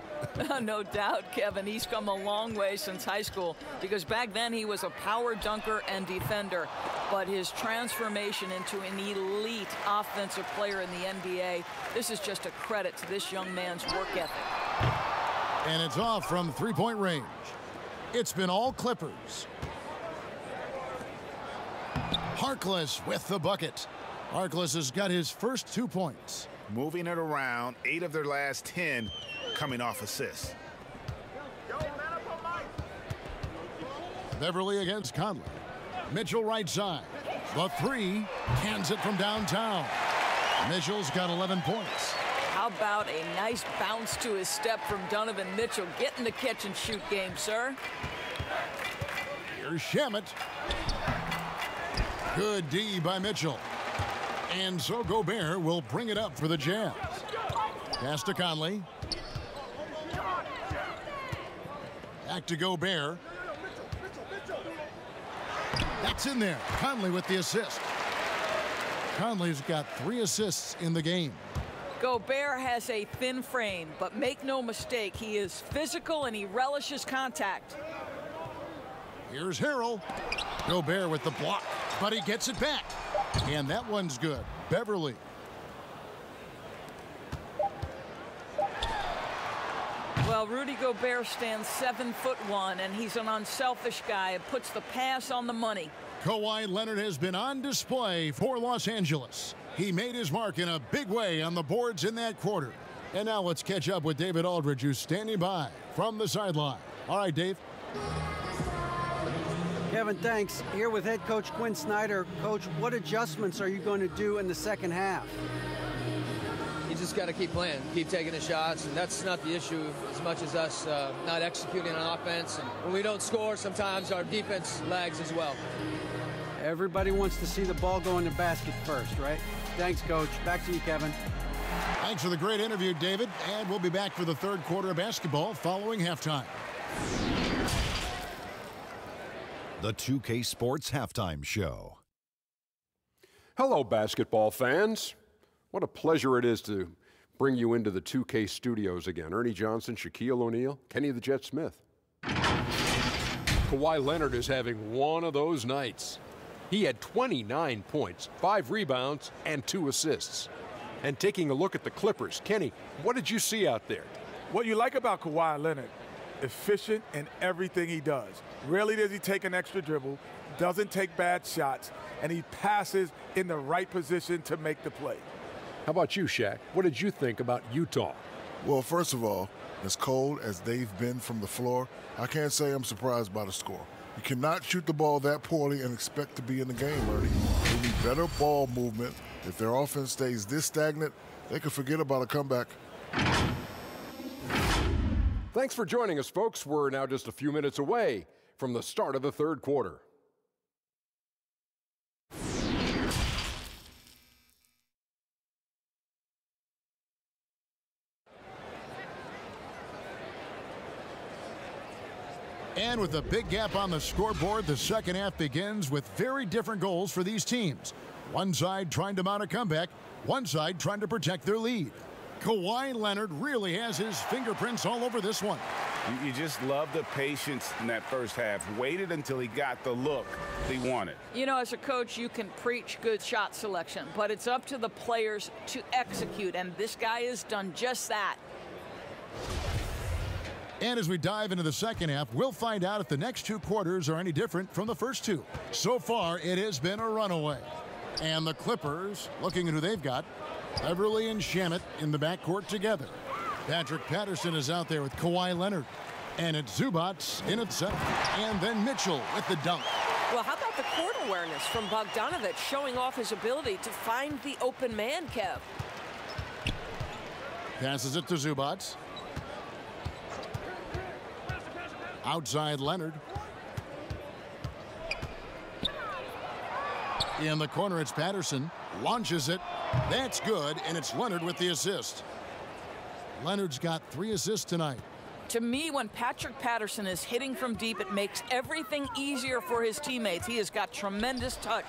No doubt, Kevin. He's come a long way since high school because back then he was a power dunker and defender. But his transformation into an elite offensive player in the NBA, this is just a credit to this young man's work ethic. And it's off from 3-point range. It's been all Clippers. Harkless with the bucket. Harkless has got his first 2 points. Moving it around, 8 of their last 10 coming off assists. Beverly against Conley. Mitchell right side. The 3 cans it from downtown. Mitchell's got 11 points. How about a nice bounce to his step from Donovan Mitchell? Get in the catch and shoot game, sir. Here's Shamet. Good D by Mitchell. And so Gobert will bring it up for the Jazz. Pass to Conley. Back to Gobert. That's in there. Conley with the assist. Conley's got 3 assists in the game. Gobert has a thin frame, but make no mistake, he is physical and he relishes contact. Here's Harrell. Gobert with the block, but he gets it back. And that one's good. Beverly. Well, Rudy Gobert stands 7'1", and he's an unselfish guy and puts the pass on the money. Kawhi Leonard has been on display for Los Angeles. He made his mark in a big way on the boards in that quarter. And now let's catch up with David Aldridge, who's standing by from the sideline. All right, Dave. Kevin, thanks. Here with head coach Quinn Snyder. Coach, what adjustments are you going to do in the second half? You just got to keep playing, keep taking the shots, and that's not the issue as much as us not executing on offense. And when we don't score, sometimes our defense lags as well. Everybody wants to see the ball go in the basket first, right? Thanks, Coach. Back to you, Kevin. Thanks for the great interview, David. And we'll be back for the third quarter of basketball following halftime. The 2K Sports Halftime Show. Hello, basketball fans. What a pleasure it is to bring you into the 2K studios again. Ernie Johnson, Shaquille O'Neal, Kenny the Jet Smith. Kawhi Leonard is having one of those nights. He had 29 points, 5 rebounds, and 2 assists. And taking a look at the Clippers, Kenny, what did you see out there? What you like about Kawhi Leonard, efficient in everything he does. Rarely does he take an extra dribble, doesn't take bad shots, and he passes in the right position to make the play. How about you, Shaq? What did you think about Utah? Well, first of all, as cold as they've been from the floor, I can't say I'm surprised by the score. You cannot shoot the ball that poorly and expect to be in the game, Ernie. They need better ball movement. If their offense stays this stagnant, they could forget about a comeback. Thanks for joining us, folks. We're now just a few minutes away from the start of the third quarter. And with a big gap on the scoreboard, the second half begins with very different goals for these teams. One side trying to mount a comeback, one side trying to protect their lead. Kawhi Leonard really has his fingerprints all over this one. You just love the patience in that first half. Waited until he got the look he wanted. You know, as a coach, you can preach good shot selection, but it's up to the players to execute, and this guy has done just that. And as we dive into the second half, we'll find out if the next 2 quarters are any different from the first 2. So far, it has been a runaway. And the Clippers, looking at who they've got, Beverly and Shamet in the backcourt together. Patrick Patterson is out there with Kawhi Leonard. And it's Zubac in at center. And then Mitchell with the dunk. Well, how about the court awareness from Bogdanovic showing off his ability to find the open man, Kev? Passes it to Zubac. Outside Leonard. In the corner, it's Patterson. Launches it. That's good, and it's Leonard with the assist. Leonard's got 3 assists tonight. To me, when Patrick Patterson is hitting from deep, it makes everything easier for his teammates. He has got tremendous touch.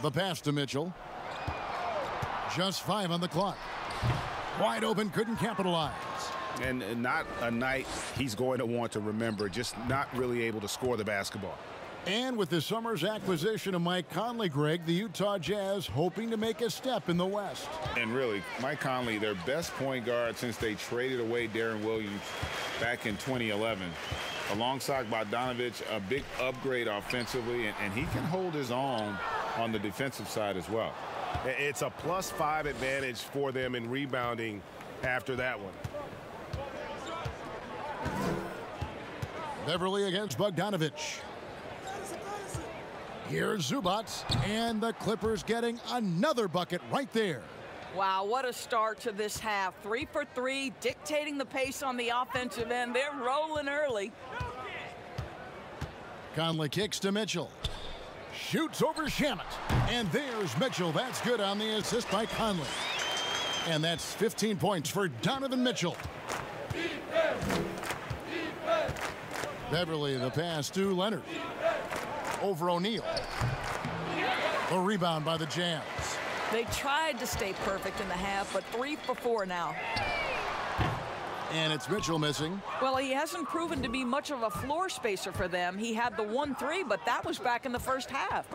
The pass to Mitchell. Just 5 on the clock. Wide open, couldn't capitalize. And not a night he's going to want to remember, just not really able to score the basketball. And with this summer's acquisition of Mike Conley, Greg, the Utah Jazz hoping to make a step in the West. And really, Mike Conley, their best point guard since they traded away Darren Williams back in 2011. Alongside Bogdanovic, a big upgrade offensively, and he can hold his own on the defensive side as well. It's a +5 advantage for them in rebounding after that one. Beverly against Bogdanovic. Here's Zubac, and the Clippers getting another bucket right there. Wow, what a start to this half. 3 for 3, dictating the pace on the offensive end. They're rolling early. Conley kicks to Mitchell. Shoots over Shamet. And there's Mitchell. That's good on the assist by Conley. And that's 15 points for Donovan Mitchell. Beverly, the pass to Leonard. Over O'Neal. The rebound by the Jazz. They tried to stay perfect in the half, but 3 for 4 now. And it's Mitchell missing. Well, he hasn't proven to be much of a floor spacer for them. He had the 1-3, but that was back in the first half.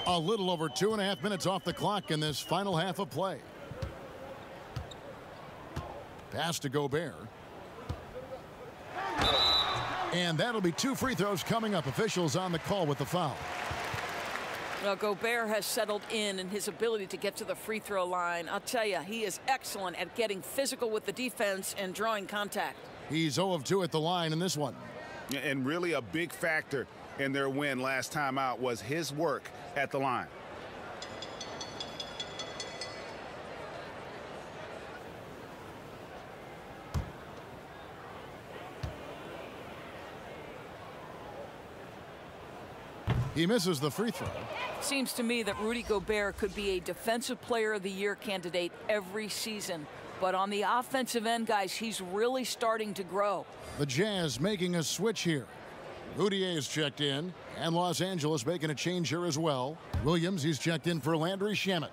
A little over 2.5 minutes off the clock in this final half of play. Pass to Gobert. And that'll be 2 free throws coming up. Officials on the call with the foul. Well, Gobert has settled in his ability to get to the free throw line. I'll tell you, he is excellent at getting physical with the defense and drawing contact. He's 0 of 2 at the line in this one. And really a big factor in their win last time out was his work at the line. He misses the free throw. Seems to me that Rudy Gobert could be a Defensive Player of the Year candidate every season. But on the offensive end, guys, he's really starting to grow. The Jazz making a switch here. Routier is checked in, and Los Angeles making a change here as well. Williams, he's checked in for Landry Shamet.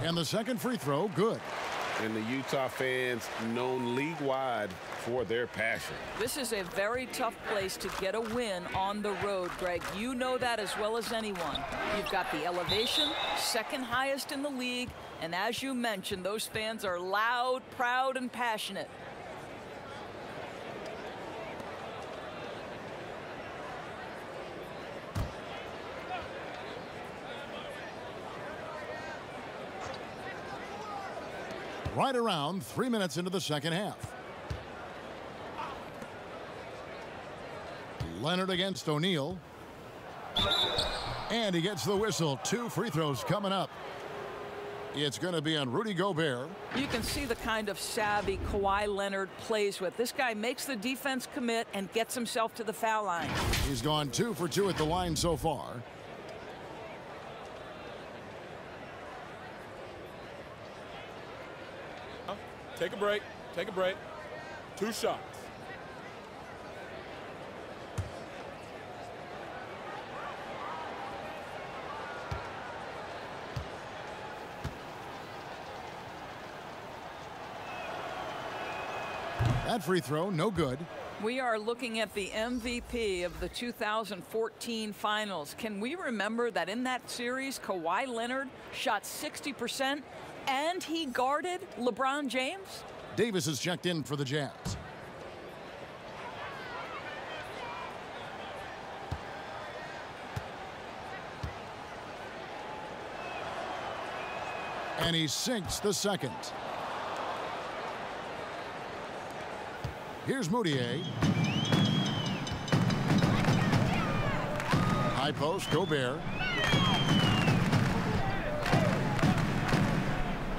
And the second free throw, good. And the Utah fans known league-wide for their passion. This is a very tough place to get a win on the road, Greg. You know that as well as anyone. You've got the elevation, second highest in the league, and as you mentioned, those fans are loud, proud, and passionate. Right around 3 minutes into the second half. Leonard against O'Neal. And he gets the whistle. 2 free throws coming up. It's going to be on Rudy Gobert. You can see the kind of savvy Kawhi Leonard plays with. This guy makes the defense commit and gets himself to the foul line. He's gone 2 for 2 at the line so far. Take a break. Take a break. 2 shots. That free throw, no good. We are looking at the MVP of the 2014 finals. Can we remember that in that series, Kawhi Leonard shot 60% and he guarded LeBron James? Davis is checked in for the Jazz. And he sinks the second. Here's Moutier. High post, Gobert.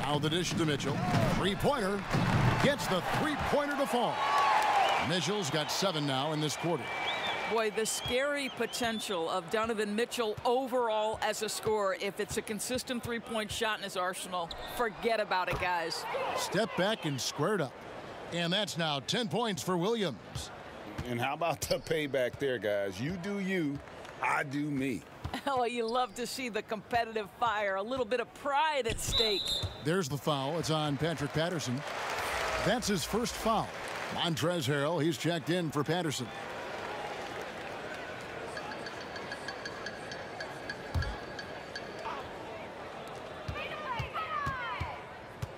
Now the dish to Mitchell. Three-pointer. Gets the three-pointer to fall. Mitchell's got 7 now in this quarter. Boy, the scary potential of Donovan Mitchell overall as a scorer. If it's a consistent three-point shot in his arsenal, forget about it, guys. Step back and squared up. And that's now 10 points for Williams. And how about the payback there, guys? You do you, I do me. Oh, you love to see the competitive fire, a little bit of pride at stake. There's the foul. It's on Patrick Patterson. That's his first foul. Montrezl Harrell, he's checked in for Patterson.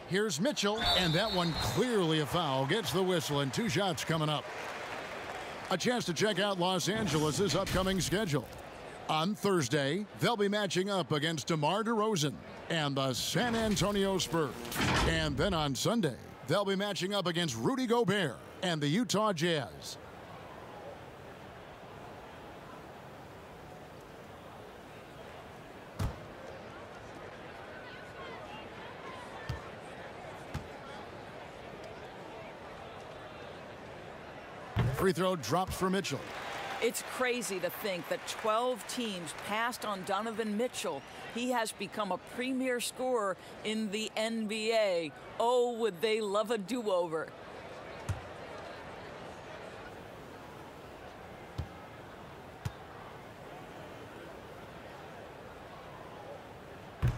Here's Mitchell, and that one clearly a foul. Gets the whistle, and 2 shots coming up. A chance to check out Los Angeles' upcoming schedule. On Thursday, they'll be matching up against DeMar DeRozan and the San Antonio Spurs. And then on Sunday, they'll be matching up against Rudy Gobert and the Utah Jazz. Free throw drops for Mitchell. It's crazy to think that 12 teams passed on Donovan Mitchell. He has become a premier scorer in the NBA. Oh, would they love a do-over.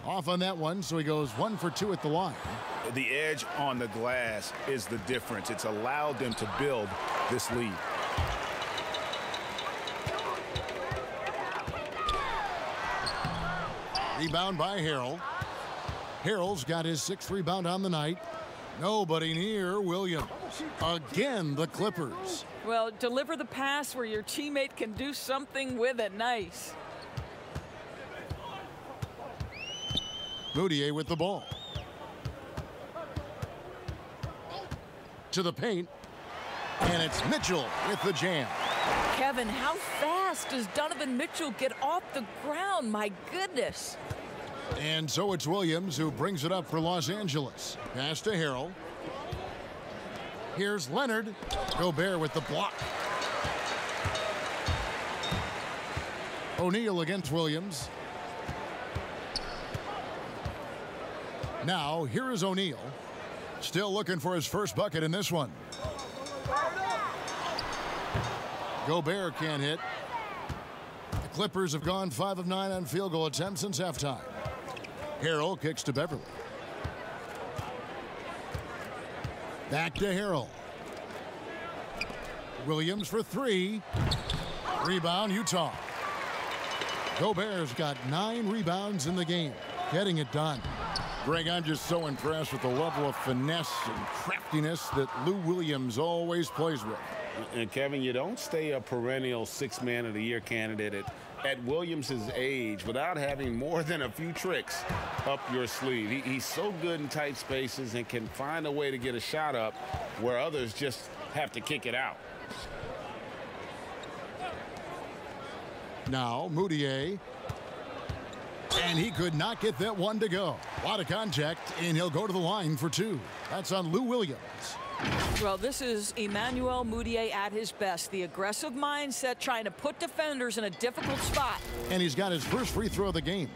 Off on that one, so he goes 1 for 2 at the line. The edge on the glass is the difference. It's allowed them to build this lead. Rebound by Harrell. Harrell's got his 6th rebound on the night. Nobody near Williams. Again, the Clippers. Well, deliver the pass where your teammate can do something with it. Nice. Moutier with the ball. To the paint. And it's Mitchell with the jam. Kevin, how fast does Donovan Mitchell get off the ground? My goodness. And so it's Williams who brings it up for Los Angeles. Pass to Harrell. Here's Leonard. Gobert with the block. O'Neal against Williams. Now, here is O'Neal. Still looking for his first bucket in this one. Gobert can't hit. The Clippers have gone 5 of 9 on field goal attempts since halftime. Harrell kicks to Beverly. Back to Harrell. Williams for 3. Rebound, Utah. Gobert's got 9 rebounds in the game, getting it done. Greg, I'm just so impressed with the level of finesse and craftiness that Lou Williams always plays with. And Kevin, you don't stay a perennial 6th Man of the Year candidate at Williams' age without having more than a few tricks up your sleeve. He's so good in tight spaces and can find a way to get a shot up where others just have to kick it out. Now Moutier. And he could not get that one to go. A lot of contact, and he'll go to the line for 2. That's on Lou Williams. Well, this is Emmanuel Mudiay at his best. The aggressive mindset, trying to put defenders in a difficult spot. And he's got his first free throw of the game.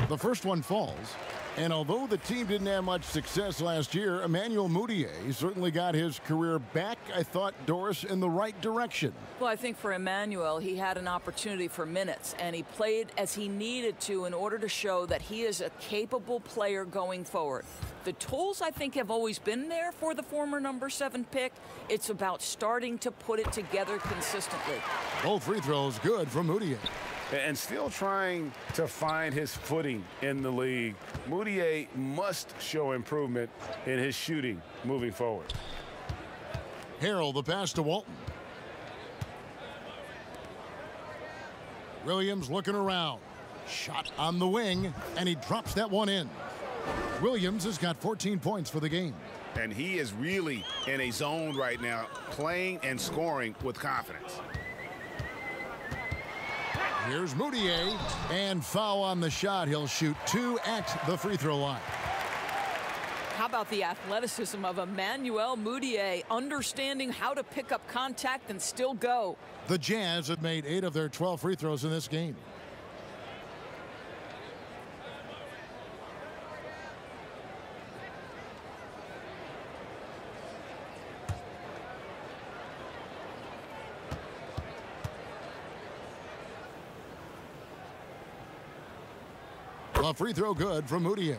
The first one falls, and although the team didn't have much success last year, Emmanuel Mudiay certainly got his career back, I thought, Doris, in the right direction. Well, I think for Emmanuel, he had an opportunity for minutes, and he played as he needed to in order to show that he is a capable player going forward. The tools, I think, have always been there for the former number 7 pick. It's about starting to put it together consistently. Both free throws good from Mudiay. And still trying to find his footing in the league. Mudiay must show improvement in his shooting moving forward. Harrell, the pass to Walton. Williams looking around. Shot on the wing, and he drops that one in. Williams has got 14 points for the game. And he is really in a zone right now, playing and scoring with confidence. Here's Mudiay, and foul on the shot. He'll shoot 2 at the free throw line. How about the athleticism of Emmanuel Mudiay, understanding how to pick up contact and still go. The Jazz have made 8 of their 12 free throws in this game. A free throw good from Mudiay.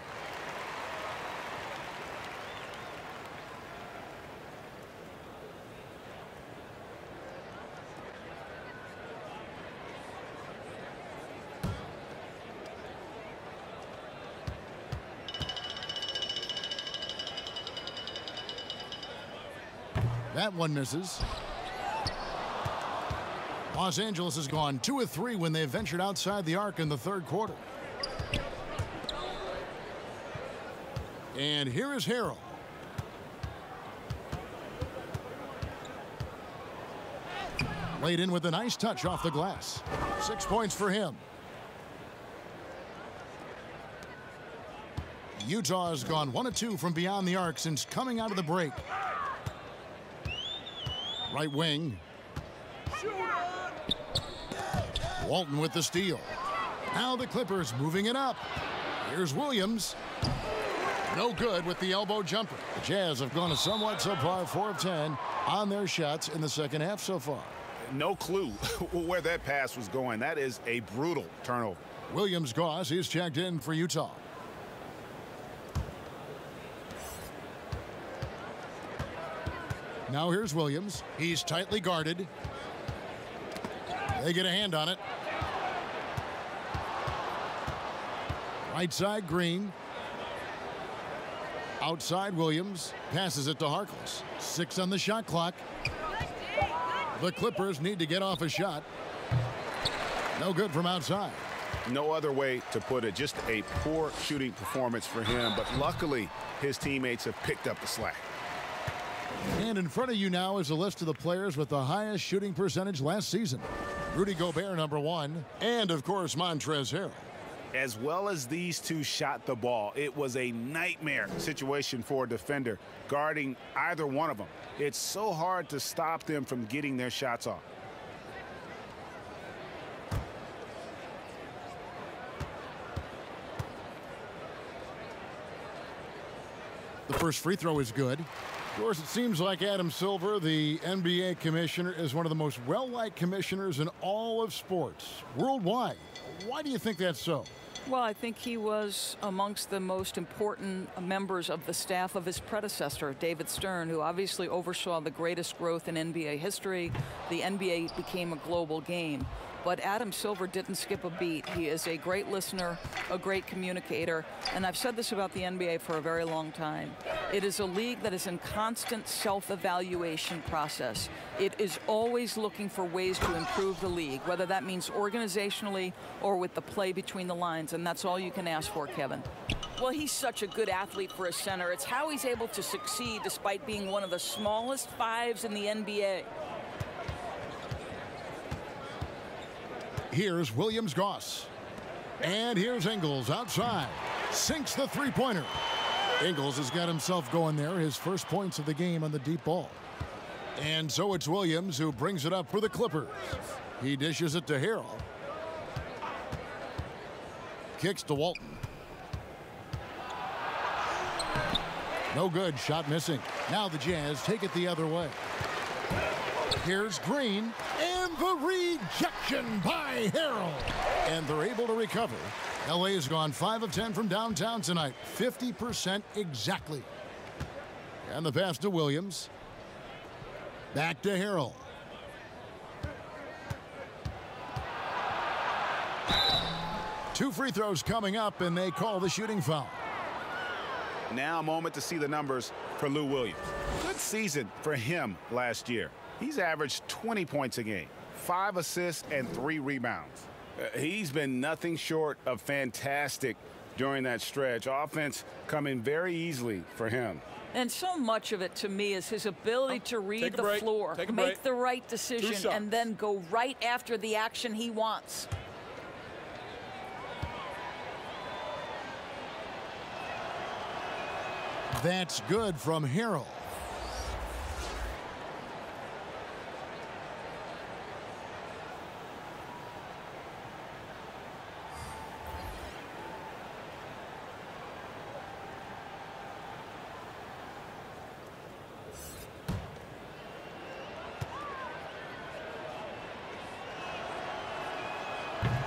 That one misses. Los Angeles has gone 2 of 3 when they ventured outside the arc in the 3rd quarter. And here is Harrell. Laid in with a nice touch off the glass. 6 points for him. Utah has gone 1 of 2 from beyond the arc since coming out of the break. Right wing. Walton with the steal. Now the Clippers moving it up. Here's Williams. No good with the elbow jumper. The Jazz have gone a somewhat subpar 4 of 10 on their shots in the second half so far. No clue where that pass was going. That is a brutal turnover. Williams-Goss, he's checked in for Utah. Now here's Williams. He's tightly guarded. They get a hand on it. Right side, Green. Outside, Williams passes it to Harkless. 6 on the shot clock. The Clippers need to get off a shot. No good from outside. No other way to put it. Just a poor shooting performance for him. But luckily, his teammates have picked up the slack. And in front of you now is a list of the players with the highest shooting percentage last season. Rudy Gobert, #1, and of course Montrezl Harrell. As well as these two shot the ball, it was a nightmare situation for a defender guarding either one of them. It's so hard to stop them from getting their shots off. The first free throw is good. Of course, it seems like Adam Silver, the NBA commissioner, is one of the most well-liked commissioners in all of sports worldwide. Why do you think that's so? Well, I think he was amongst the most important members of the staff of his predecessor, David Stern, who obviously oversaw the greatest growth in NBA history. The NBA became a global game. But Adam Silver didn't skip a beat. He is a great listener, a great communicator, and I've said this about the NBA for a very long time. It is a league that is in constant self-evaluation process. It is always looking for ways to improve the league, whether that means organizationally or with the play between the lines, and that's all you can ask for, Kevin. Well, he's such a good athlete for a center. It's how he's able to succeed despite being one of the smallest fives in the NBA. Here's Williams-Goss. And here's Ingles outside. Sinks the three-pointer. Ingles has got himself going there. His first points of the game on the deep ball. And so it's Williams who brings it up for the Clippers. He dishes it to Harrell. Kicks to Walton. No good. Shot missing. Now the Jazz take it the other way. Here's Green. And the rejection by Harrell. And they're able to recover. LA has gone 5 of 10 from downtown tonight. 50% exactly. And the pass to Williams. Back to Harrell. Two free throws coming up, and they call the shooting foul. Now a moment to see the numbers for Lou Williams. Good season for him last year. He's averaged 20 points a game, 5 assists, and 3 rebounds. He's been nothing short of fantastic during that stretch. Offense coming very easily for him. And so much of it, to me, is his ability to read the floor, make the right decision, and then go right after the action he wants. That's good from Harrell.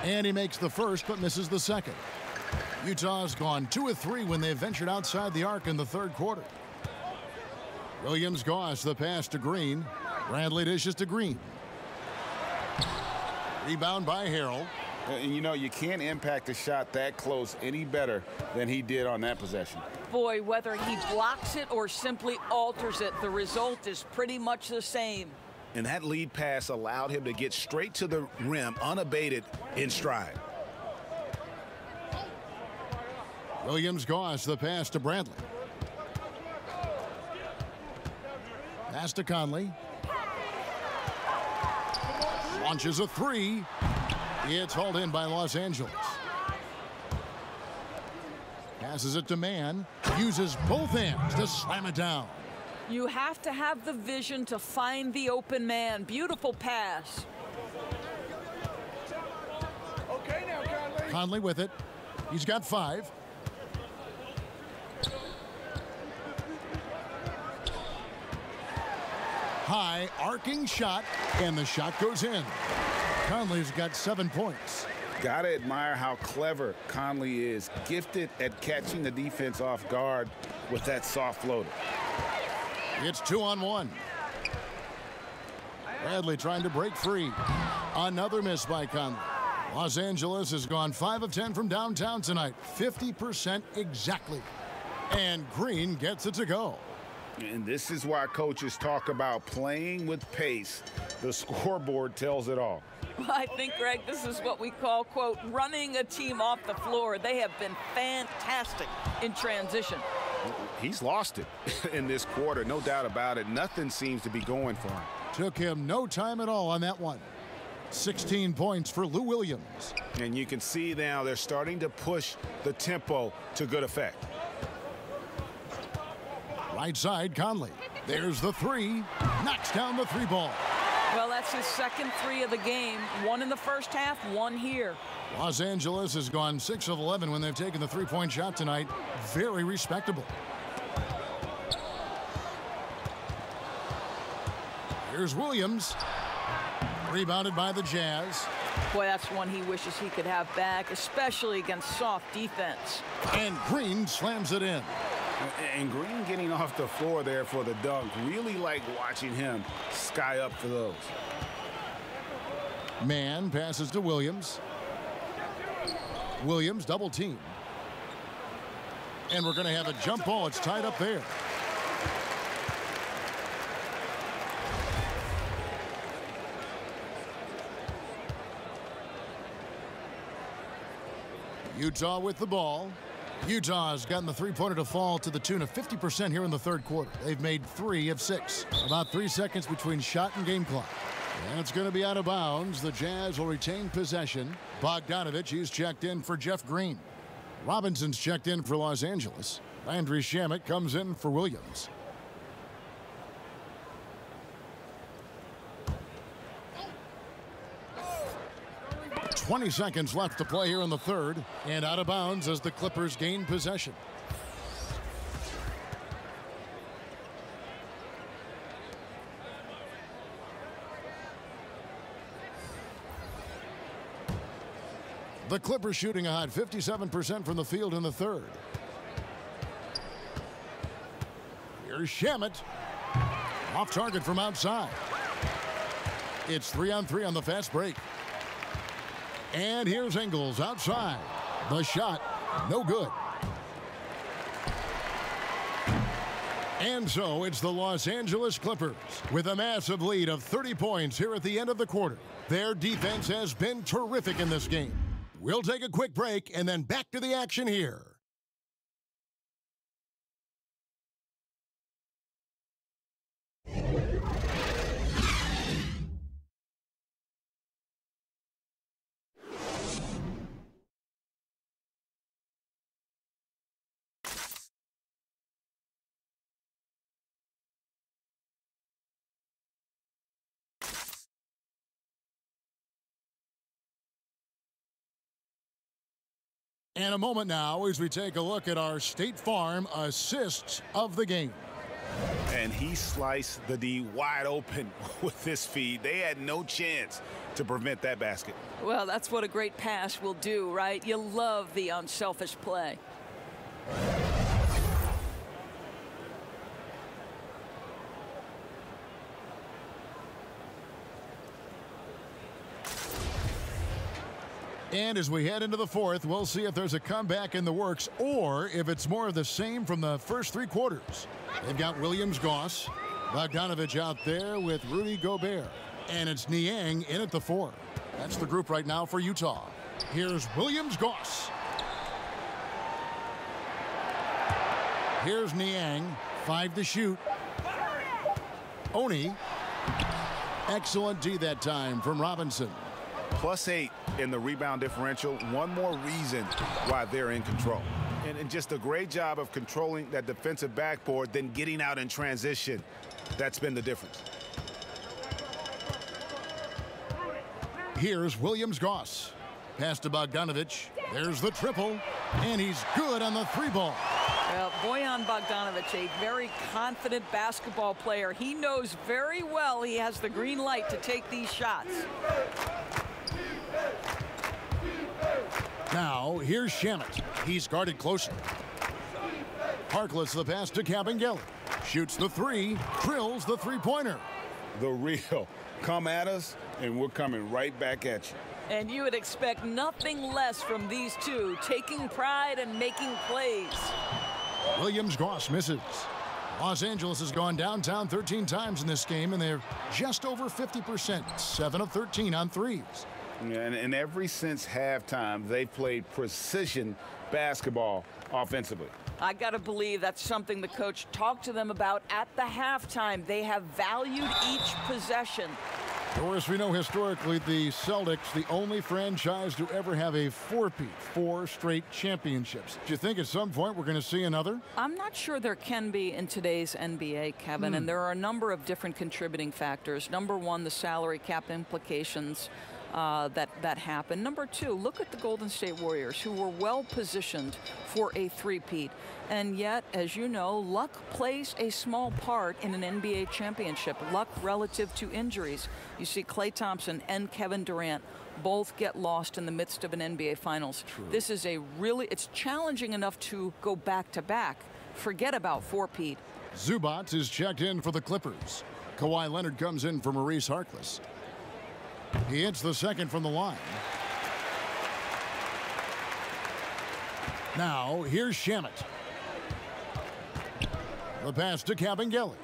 And he makes the first, but misses the second. Utah's gone 2 of 3 when they ventured outside the arc in the third quarter. Williams-Goss, the pass to Green. Bradley dishes to Green. Rebound by Harrell. And you know, you can't impact a shot that close any better than he did on that possession. Boy, whether he blocks it or simply alters it, the result is pretty much the same. And that lead pass allowed him to get straight to the rim unabated in stride. Williams-Goss, the pass to Bradley. Pass to Conley. Launches a 3. It's hauled in by Los Angeles. Passes it to Mann. Uses both hands to slam it down. You have to have the vision to find the open man. Beautiful pass. Okay now, Conley. Conley with it. He's got 5. High arcing shot, and the shot goes in. Conley's got 7 points. Gotta admire how clever Conley is. Gifted at catching the defense off guard with that soft floater. It's 2-on-1. Bradley trying to break free. Another miss by Conley. Los Angeles has gone 5 of 10 from downtown tonight. 50% exactly. And Green gets it to go. And this is why coaches talk about playing with pace. The scoreboard tells it all. I think, Greg, this is what we call, quote, running a team off the floor. They have been fantastic in transition. he's lost it in this quarter, no doubt about it. Nothing seems to be going for him. Took him no time at all on that one. 16 points for Lou Williams. And you can see now they're starting to push the tempo to good effect. Right side, Conley. There's the three. Knocks down the three ball. Well, that's his second three of the game. One in the first half, one here. Los Angeles has gone 6 of 11 when they've taken the three-point shot tonight. Very respectable. Here's Williams. Rebounded by the Jazz. Boy, that's one he wishes he could have back, especially against soft defense. And Green slams it in. And Green getting off the floor there for the dunk. Really like watching him sky up for those. Man passes to Williams. Williams double team. And we're going to have a jump ball. It's tied up there. Utah with the ball. Utah's gotten the three-pointer to fall to the tune of 50% here in the third quarter. They've made 3 of 6. About 3 seconds between shot and game clock. And it's going to be out of bounds. The Jazz will retain possession. Bogdanovich, he's checked in for Jeff Green. Robinson's checked in for Los Angeles. Landry Shamet comes in for Williams. .20 seconds left to play here in the third, and out of bounds as the Clippers gain possession. The Clippers shooting a hot 57% from the field in the third. Here's Shamet. Off target from outside. It's 3-on-3 on the fast break. And here's Ingles outside. The shot, no good. And so it's the Los Angeles Clippers with a massive lead of 30 points here at the end of the quarter. Their defense has been terrific in this game. We'll take a quick break and then back to the action here. And a moment now as we take a look at our State Farm assists of the game. And he sliced the D wide open with this feed. They had no chance to prevent that basket. Well, that's what a great pass will do, right? You love the unselfish play. And as we head into the fourth, we'll see if there's a comeback in the works or if it's more of the same from the first 3 quarters. They've got Williams, Goss, Bogdanovich out there with Rudy Gobert. And it's Niang in at the 4. That's the group right now for Utah. Here's Williams, Goss. Here's Niang, 5 to shoot. Oni. Excellent D that time from Robinson. +8 in the rebound differential. One more reason why they're in control. And just a great job of controlling that defensive backboard, then getting out in transition. That's been the difference. Here's Williams, Goss. Pass to Bogdanovich. There's the triple. And he's good on the 3 ball. Well, Bojan Bogdanovich, a very confident basketball player. He knows very well he has the green light to take these shots. Now, here's Shamet. He's guarded closely. Harkless the pass to Kabengele. Shoots the 3, drills the 3-pointer. The real. Come at us, and we're coming right back at you. And you would expect nothing less from these two, taking pride and making plays. Williams, Goss misses. Los Angeles has gone downtown 13 times in this game, and they're just over 50%, 7 of 13 on threes. And ever since halftime, they've played precision basketball offensively. I got to believe that's something the coach talked to them about at the halftime. They have valued each possession. Doris, we know historically the Celtics, the only franchise to ever have a four-peat, 4 straight championships. Do you think at some point we're going to see another? I'm not sure there can be in today's NBA, Kevin, and there are a number of different contributing factors. Number one, the salary cap implications that happen. Number two, look at the Golden State Warriors, who were well positioned for a three-peat. And yet, as you know, luck plays a small part in an NBA championship. Luck relative to injuries. You see Klay Thompson and Kevin Durant both get lost in the midst of an NBA Finals. True. This is it's challenging enough to go back-to-back. Forget about four-peat. Zubac is checked in for the Clippers. Kawhi Leonard comes in for Maurice Harkless. He hits the second from the line. Now, here's Shamet. The pass to Kabengele.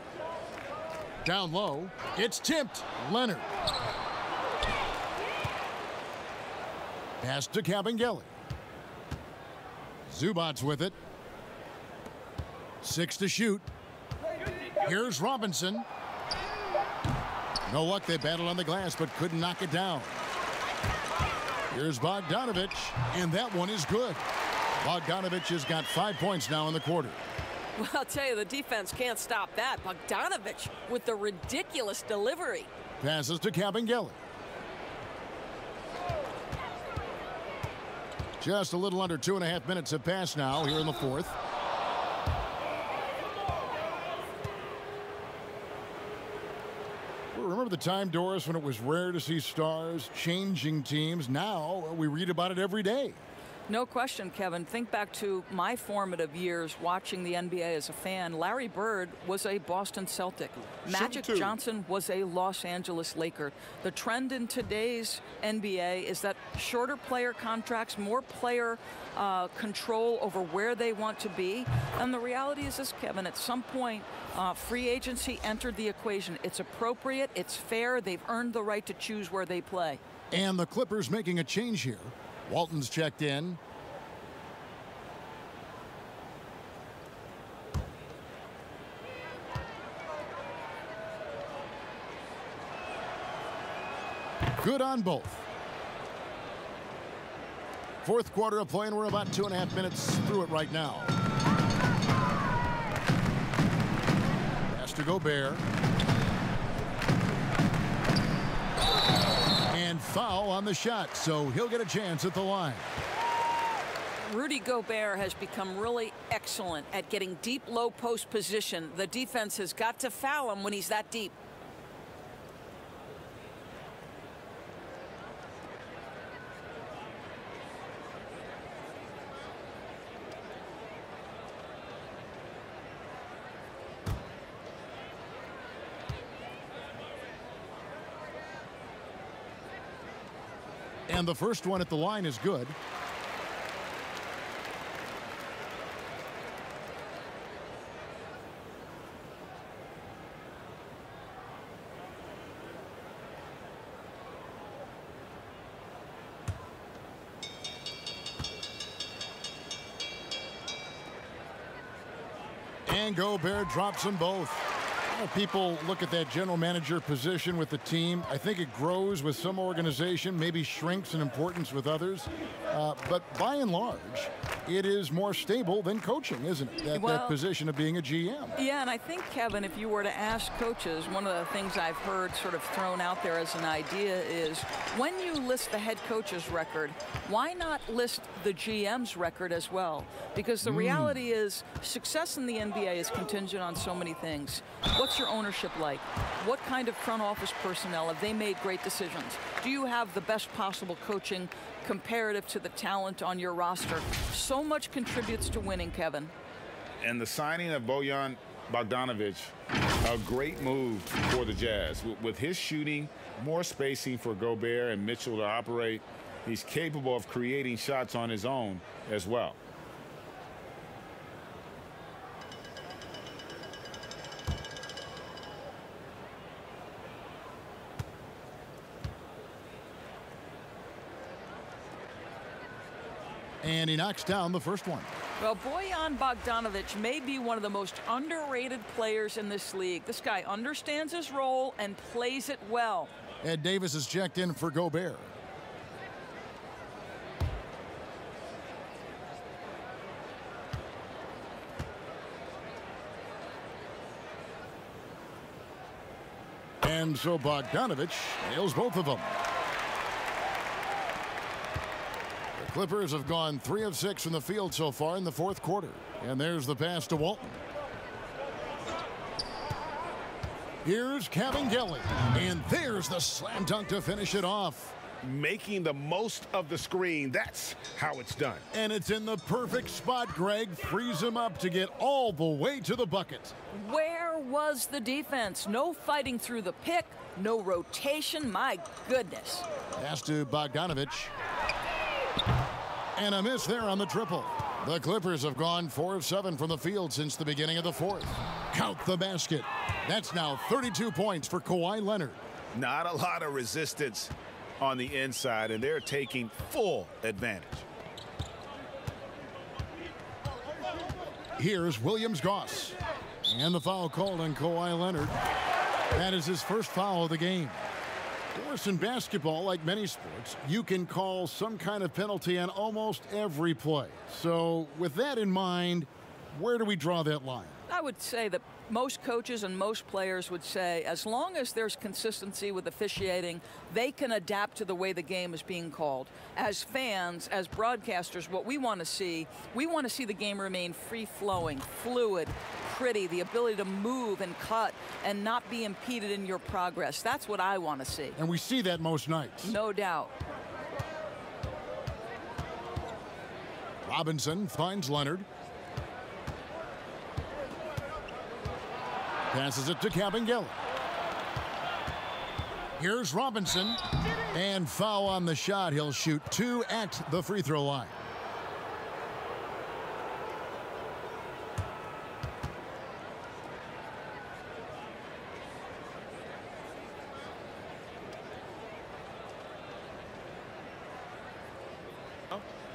Down low. It's tipped. Leonard. Pass to Kabengele. Zubac with it. 6 to shoot. Here's Robinson. No luck, they battled on the glass, but couldn't knock it down. Here's Bogdanovic, and that one is good. Bogdanovic has got 5 points now in the quarter. Well, I'll tell you, the defense can't stop that. Bogdanovic with the ridiculous delivery. Passes to Kabengele. Just a little under 2.5 minutes have passed now here in the fourth. Remember the time, Doris, when it was rare to see stars changing teams? Now we read about it every day. No question, Kevin. Think back to my formative years watching the NBA as a fan. Larry Bird was a Boston Celtic. Magic Johnson was a Los Angeles Laker. The trend in today's NBA is that shorter player contracts, more player control over where they want to be. And the reality is this, Kevin, at some point, free agency entered the equation. It's appropriate, it's fair, they've earned the right to choose where they play. And the Clippers making a change here. Walton's checked in. Good on both. Fourth quarter of play, and we're about 2.5 minutes through it right now. Pass to Gobert. And foul on the shot, so he'll get a chance at the line. Rudy Gobert has become really excellent at getting deep, low post position. The defense has got to foul him when he's that deep. And the first one at the line is good. And Gobert drops them both. People look at that general manager position with the team. I think it grows with some organization, maybe shrinks in importance with others. But by and large, it is more stable than coaching, isn't it? That position of being a GM. Yeah, and I think, Kevin, if you were to ask coaches, one of the things I've heard sort of thrown out there as an idea is when you list the head coach's record, why not list the GM's record as well? Because the reality is success in the NBA is contingent on so many things. What's your ownership like? What kind of front office personnel? Have they made great decisions? Do you have the best possible coaching comparative to the talent on your roster? So much contributes to winning, Kevin. And the signing of Bojan Bogdanovic, a great move for the Jazz. With his shooting, more spacing for Gobert and Mitchell to operate, he's capable of creating shots on his own as well. And he knocks down the first one. Well, Bojan Bogdanovic may be one of the most underrated players in this league. This guy understands his role and plays it well. Ed Davis is checked in for Gobert. And so Bogdanovic nails both of them. The Clippers have gone 3 of 6 from the field so far in the fourth quarter. And there's the pass to Walton. Here's Kabengele. And there's the slam dunk to finish it off. Making the most of the screen. That's how it's done. And it's in the perfect spot. Greg frees him up to get all the way to the bucket. Where was the defense? No fighting through the pick, no rotation. My goodness. Pass to Bogdanovic. And a miss there on the triple. The Clippers have gone 4 of 7 from the field since the beginning of the fourth. Count the basket. That's now 32 points for Kawhi Leonard. Not a lot of resistance on the inside, and they're taking full advantage. Here's Williams-Goss. And the foul called on Kawhi Leonard. That is his first foul of the game. Of course, in basketball, like many sports, you can call some kind of penalty on almost every play. So with that in mind, where do we draw that line? I would say that most coaches and most players would say as long as there's consistency with officiating, they can adapt to the way the game is being called. As fans, as broadcasters, what we want to see the game remain free-flowing, fluid, pretty, the ability to move and cut and not be impeded in your progress. That's what I want to see. And we see that most nights. No doubt. Robinson finds Leonard. Passes it to Kabengele. Here's Robinson. And foul on the shot. He'll shoot 2 at the free throw line.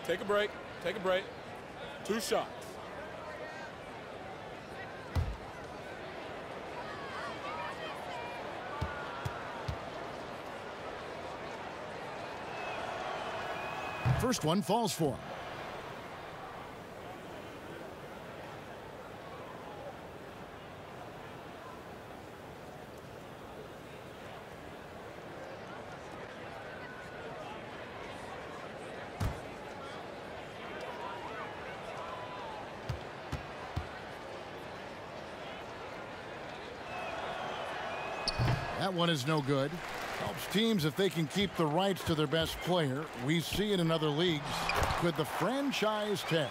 Take a break. Take a break. 2 shots. First one falls for him. That one is no good. Helps teams if they can keep the rights to their best player. We see it in other leagues. Could the franchise tag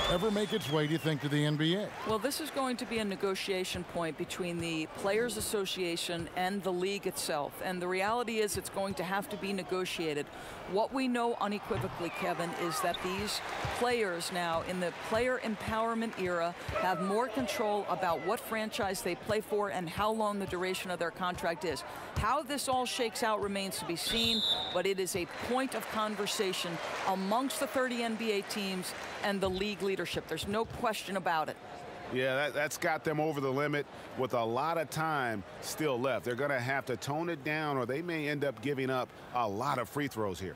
ever make its way, do you think, to the NBA? Well, this is going to be a negotiation point between the Players Association and the league itself. And the reality is it's going to have to be negotiated. What we know unequivocally, Kevin, is that these players now in the player empowerment era have more control about what franchise they play for and how long the duration of their contract is. How this all shakes out remains to be seen, but it is a point of conversation amongst the 30 NBA teams and the league leadership. There's no question about it. Yeah, that's got them over the limit with a lot of time still left. They're going to have to tone it down, or they may end up giving up a lot of free throws here.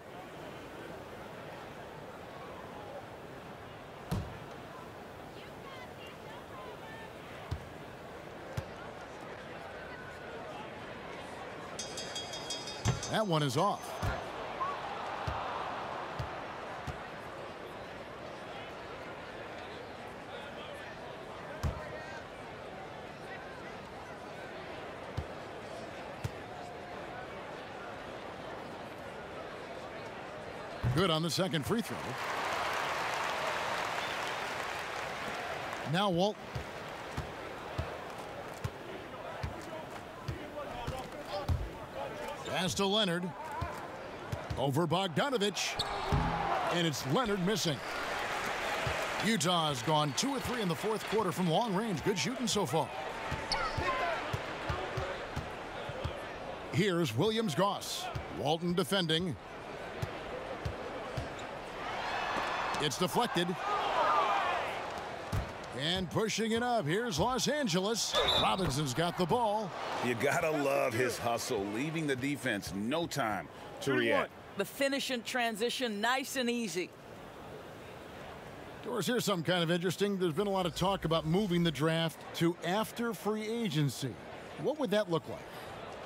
That one is off. Good on the second free throw. Now Walt. Pass to Leonard. Over Bogdanovic. And it's Leonard missing. Utah has gone 2 of 3 in the fourth quarter from long range. Good shooting so far. Here's Williams-Goss. Walton defending. It's deflected. And pushing it up, here's Los Angeles. Robinson's got the ball. You gotta love his hustle, leaving the defense no time to react. The finish in transition, nice and easy. Doris, here's something kind of interesting. There's been a lot of talk about moving the draft to after free agency. What would that look like?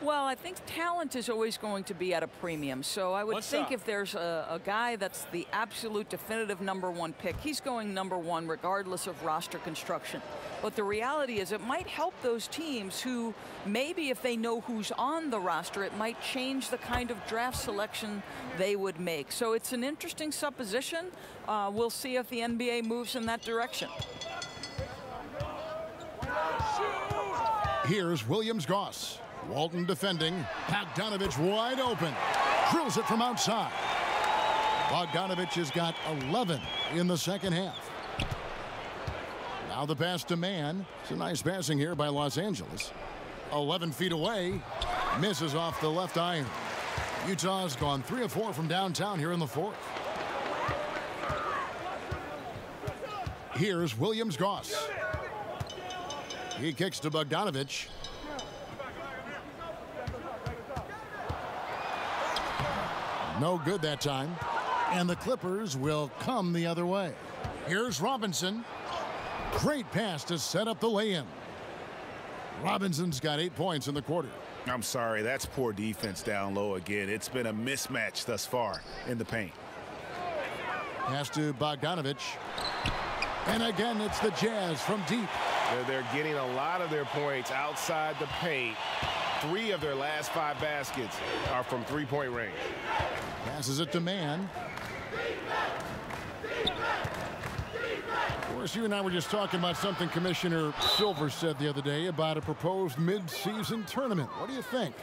Well, I think talent is always going to be at a premium. So I would think if there's a guy that's the absolute definitive #1 pick, he's going #1 regardless of roster construction. But the reality is it might help those teams who maybe if they know who's on the roster, it might change the kind of draft selection they would make. So it's an interesting supposition. We'll see if the NBA moves in that direction. Here's Williams-Goss. Walton defending. Bogdanovich wide open. Drills it from outside. Bogdanovich has got 11 in the second half. Now the pass to Mann. It's a nice passing here by Los Angeles. 11 feet away. Misses off the left iron. Utah's gone 3 of 4 from downtown here in the fourth. Here's Williams-Goss. He kicks to Bogdanovich. No good that time. And the Clippers will come the other way. Here's Robinson. Great pass to set up the lay-in. Robinson's got 8 points in the quarter. I'm sorry, that's poor defense down low again. It's been a mismatch thus far in the paint. Pass to Bogdanovich. And again, it's the Jazz from deep. They're getting a lot of their points outside the paint. 3 of their last 5 baskets are from three-point range. Passes it to Mann. Of course, you and I were just talking about something Commissioner Silver said the other day about a proposed mid-season tournament. What do you think?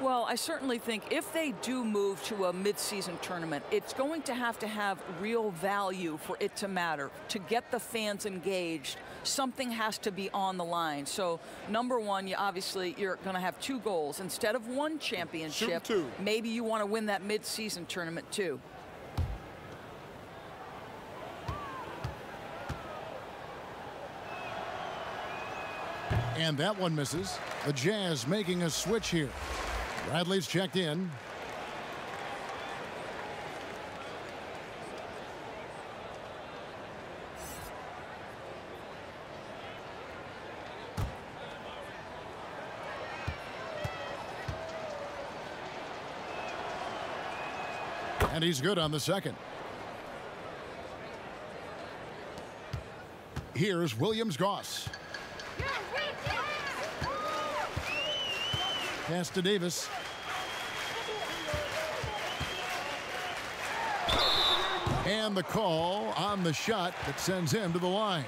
Well, I certainly think if they do move to a mid-season tournament, it's going to have real value for it to matter. To get the fans engaged, something has to be on the line. So, #1, you're going to have 2 goals. Instead of 1 championship, maybe you want to win that mid-season tournament too. And that one misses. The Jazz making a switch here. Bradley's checked in. And he's good on the second. Here's Williams-Goss. Pass to Davis. And the call on the shot that sends him to the line.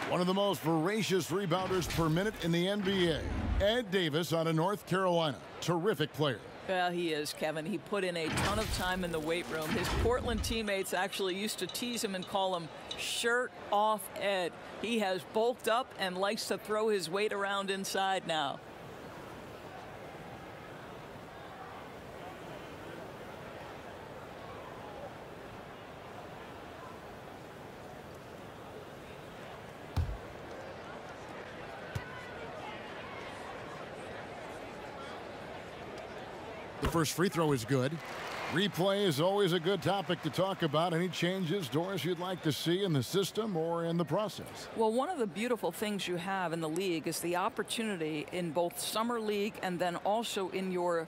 One of the most voracious rebounders per minute in the NBA. Ed Davis out of North Carolina. Terrific player. Well, he is, Kevin. He put in a ton of time in the weight room. His Portland teammates actually used to tease him and call him Shirt Off Ed. He has bulked up and likes to throw his weight around inside now. The first free throw is good. Replay is always a good topic to talk about. Any changes, Doris, you'd like to see in the system or in the process? Well, one of the beautiful things you have in the league is the opportunity in both Summer League and then also in your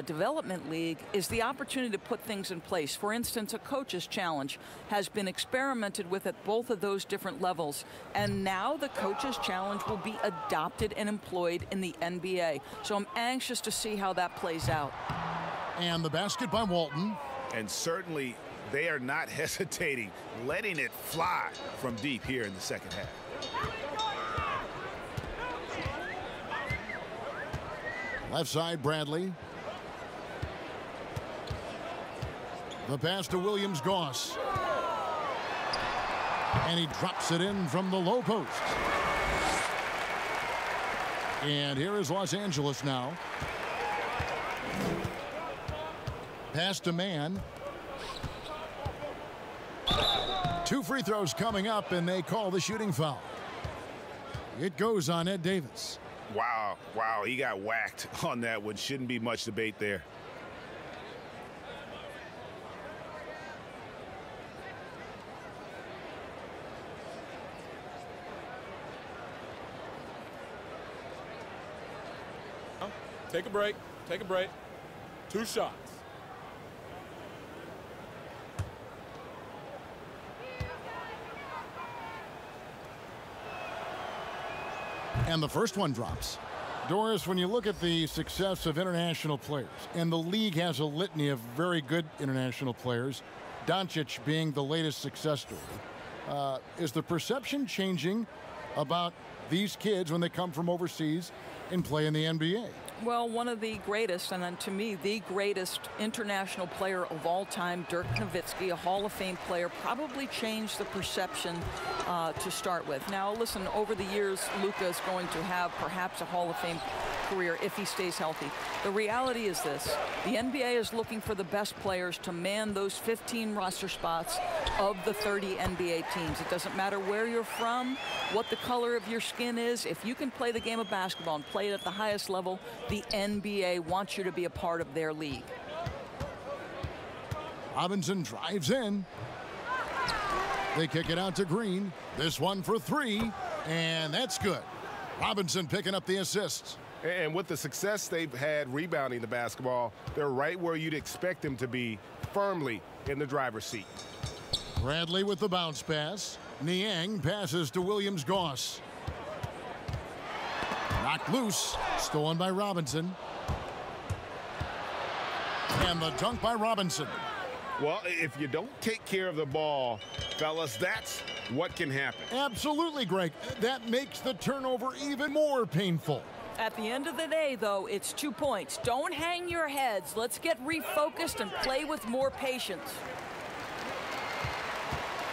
development league is the opportunity to put things in place. For instance, a coach's challenge has been experimented with at both of those different levels. And now the coach's challenge will be adopted and employed in the NBA. So I'm anxious to see how that plays out. And the basket by Walton. And certainly they are not hesitating, letting it fly from deep here in the second half. Left side, Bradley. The pass to Williams-Goss. And he drops it in from the low post. And here is Los Angeles now. Pass to Mann. 2 free throws coming up, and they call the shooting foul. It goes on Ed Davis. Wow, he got whacked on that one. Shouldn't be much debate there. Take a break. Take a break. 2 shots. And the first one drops. Doris, when you look at the success of international players, and the league has a litany of very good international players, Doncic being the latest success story, is the perception changing about these kids when they come from overseas and play in the NBA? Well, one of the greatest, and then to me, the greatest international player of all time, Dirk Nowitzki, a Hall of Fame player, probably changed the perception to start with. Now, listen, over the years, Luka is going to have perhaps a Hall of Fame career if he stays healthy. The reality is this. The NBA is looking for the best players to man those 15 roster spots of the 30 NBA teams. It doesn't matter where you're from, what the color of your skin is. If you can play the game of basketball and play it at the highest level, the NBA wants you to be a part of their league. Robinson drives in. They kick it out to Green. This one for 3, and that's good. Robinson picking up the assists. And with the success they've had rebounding the basketball, they're right where you'd expect them to be, firmly in the driver's seat. Bradley with the bounce pass. Niang passes to Williams-Goss. Knocked loose. Stolen by Robinson. And the dunk by Robinson. Well, if you don't take care of the ball, fellas, that's what can happen. Absolutely, Greg. That makes the turnover even more painful. At the end of the day, though, it's 2 points. Don't hang your heads. Let's get refocused and play with more patience.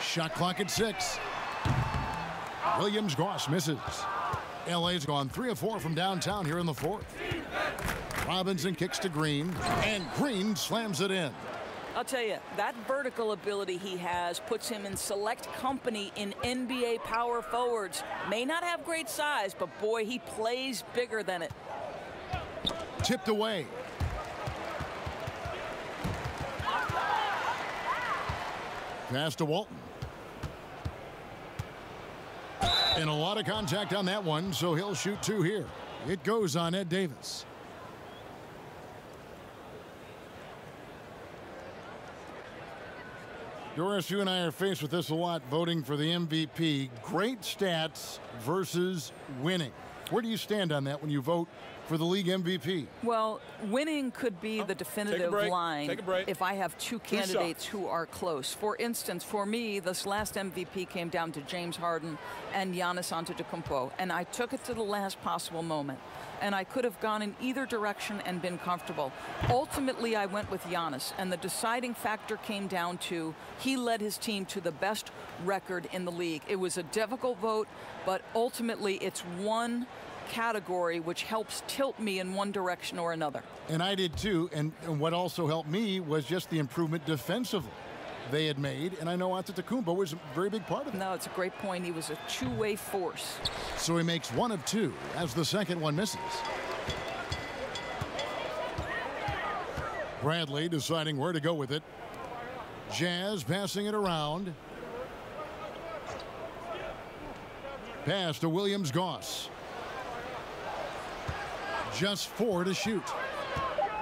Shot clock at 6. Williams-Goss misses. LA's gone 3 of 4 from downtown here in the 4th. Robinson kicks to Green, and Green slams it in. I'll tell you, that vertical ability he has puts him in select company in NBA power forwards. May not have great size, but boy, he plays bigger than it. Tipped away. Pass to Walton. And a lot of contact on that one, so he'll shoot 2 here. It goes on Ed Davis. Doris, you and I are faced with this a lot, voting for the MVP. Great stats versus winning. Where do you stand on that when you vote for the league MVP? Well, winning could be the definitive line if I have 2 candidates who are close. For instance, for me, this last MVP came down to James Harden and Giannis Antetokounmpo, and I took it to the last possible moment. And I could have gone in either direction and been comfortable. Ultimately, I went with Giannis, and the deciding factor came down to he led his team to the best record in the league. It was a difficult vote, but ultimately it's one category which helps tilt me in one direction or another. And I did too, and what also helped me was just the improvement defensively they had made, and I know Antetokounmpo was a very big part of it. No, it's a great point. He was a two-way force. So he makes 1 of 2 as the second one misses. Bradley deciding where to go with it. Jazz passing it around. Pass to Williams-Goss. Just 4 to shoot.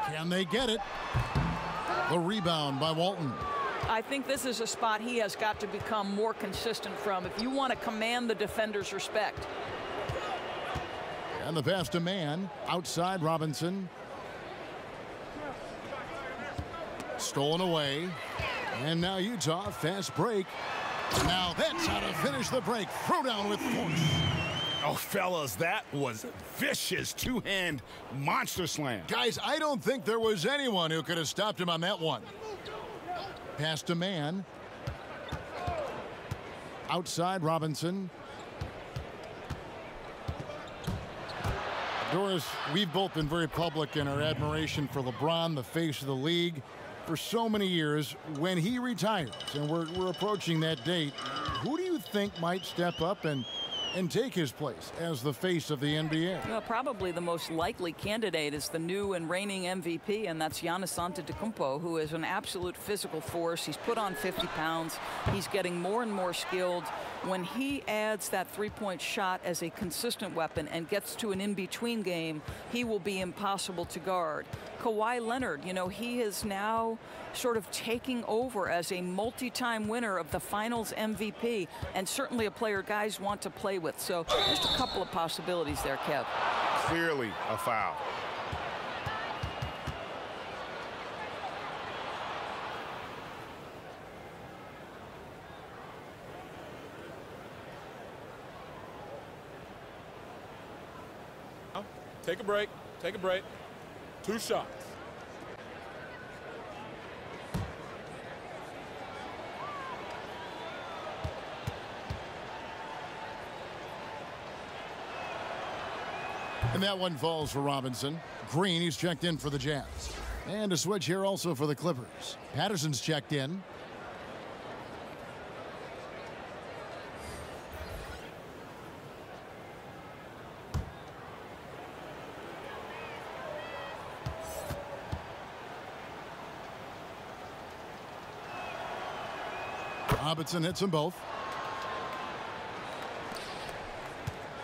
Can they get it? The rebound by Walton. I think this is a spot he has got to become more consistent from if you want to command the defender's respect. And the pass to Mann. Outside Robinson. Stolen away. And now Utah, fast break. Now that's how to finish the break. Throw down with force. Oh, fellas, that was vicious 2-hand monster slam. Guys, I don't think there was anyone who could have stopped him on that one. Pass to Mann. Outside Robinson. Doris, we've both been very public in our admiration for LeBron, the face of the league. for so many years, when he retires, and we're approaching that date, who do you think might step up and take his place as the face of the NBA? Well, probably the most likely candidate is the new and reigning MVP, and that's Giannis Antetokounmpo, who is an absolute physical force. He's put on 50 pounds. He's getting more and more skilled. When he adds that three-point shot as a consistent weapon and gets to an in-between game, he will be impossible to guard. Kawhi Leonard, you know, he is now sort of taking over as a multi-time winner of the Finals MVP, and certainly a player guys want to play with. So just a couple of possibilities there, Kev. Clearly a foul. Take a break. Take a break. 2 shots. And that one falls for Robinson. Green, he's checked in for the Jazz. And a switch here also for the Clippers. Patterson's checked in. Robinson hits them both.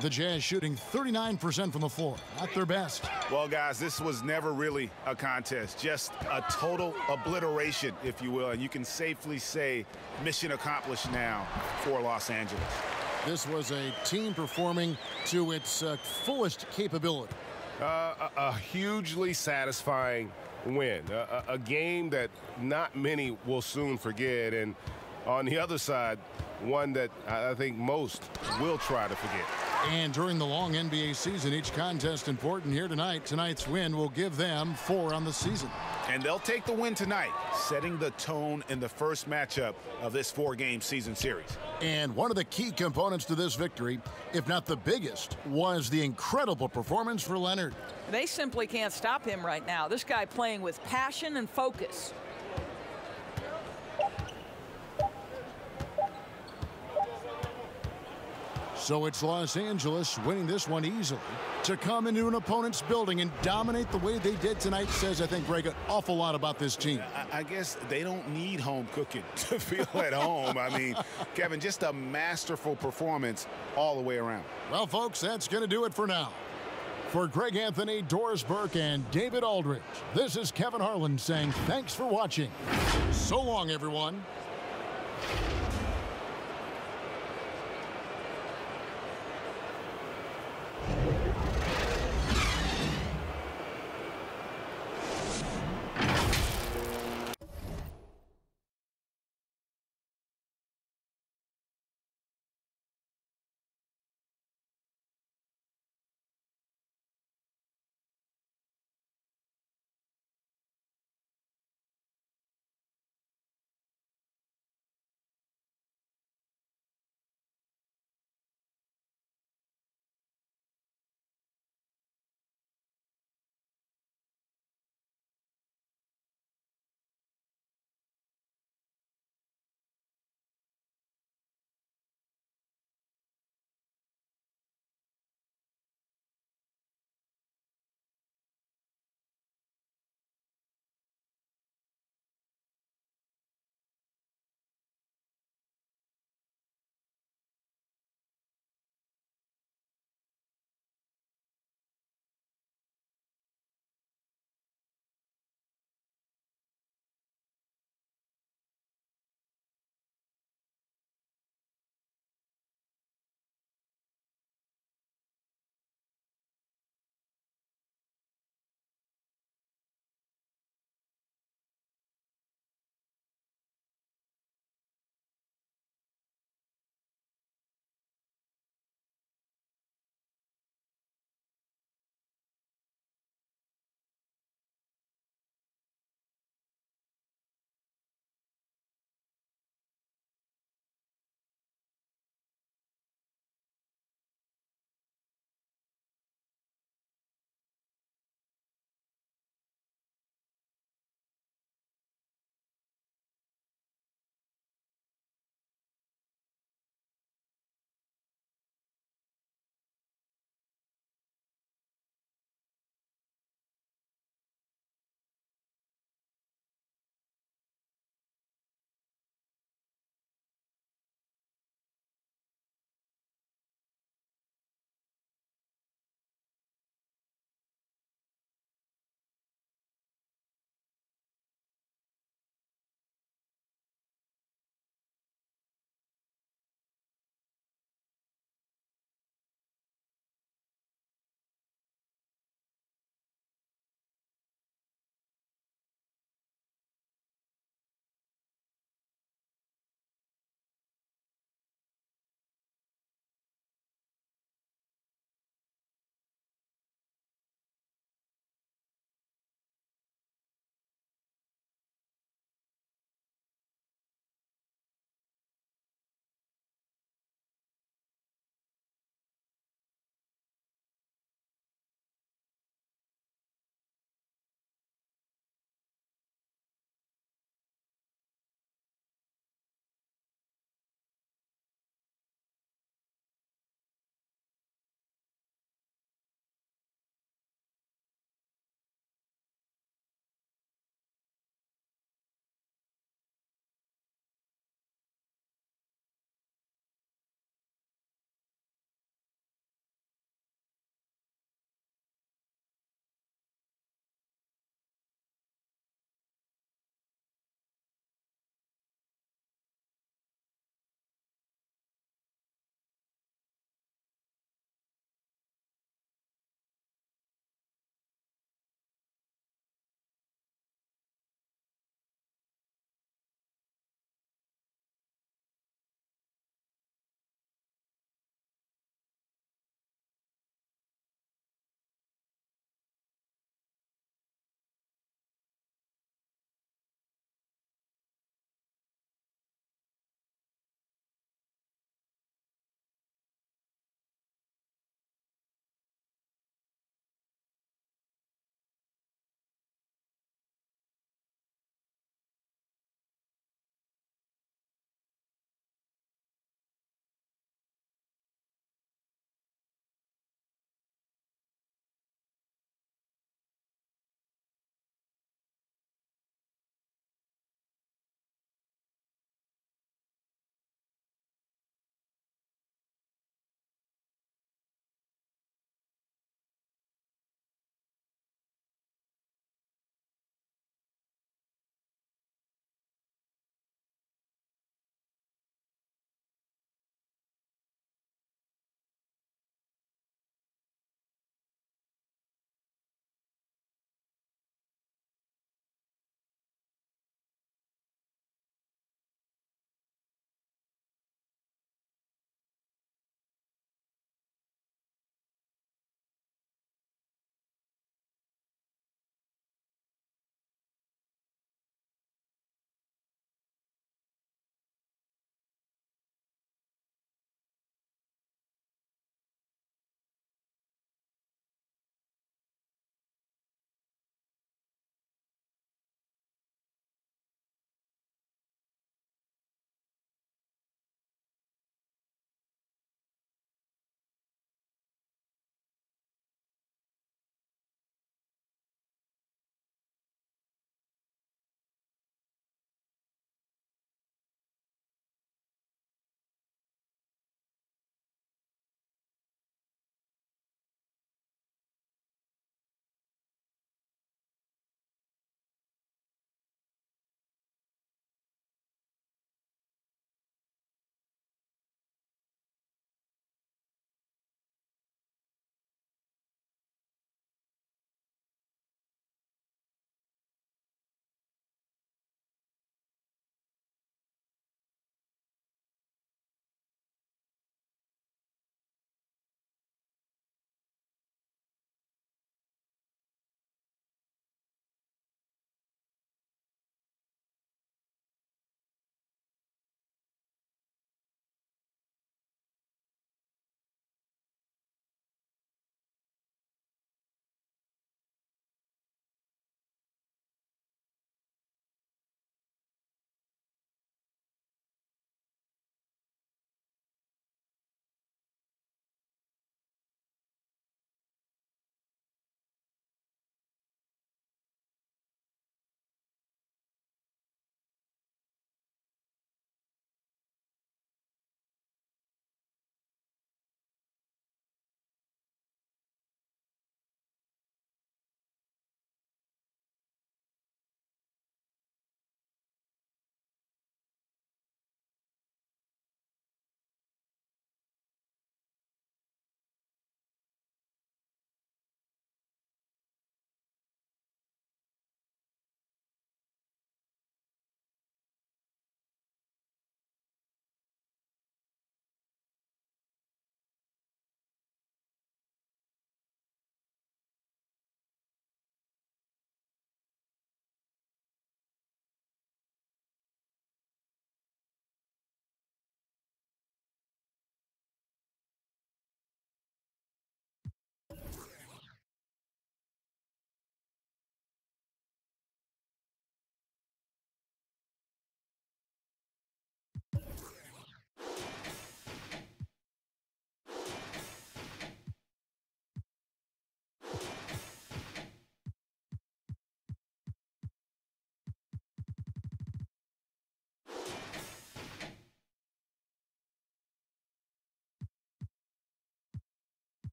The Jazz shooting 39% from the floor, not their best. Well, guys, this was never really a contest, just a total obliteration, if you will. And you can safely say mission accomplished now for Los Angeles. This was a team performing to its fullest capability. A hugely satisfying win, a game that not many will soon forget, and on the other side, one that I think most will try to forget. And during the long NBA season, each contest important here tonight. Tonight's win will give them 4 on the season. And they'll take the win tonight, setting the tone in the first matchup of this 4-game season series. And one of the key components to this victory, if not the biggest, was the incredible performance for Leonard. They simply can't stop him right now. This guy playing with passion and focus. So it's Los Angeles winning this one easily. To come into an opponent's building and dominate the way they did tonight says, I think, Greg, an awful lot about this team. I guess they don't need home cooking to feel at home. I mean, Kevin, just a masterful performance all the way around. Well, folks, that's going to do it for now. For Greg Anthony, Doris Burke, and David Aldridge, this is Kevin Harlan saying thanks for watching. So long, everyone.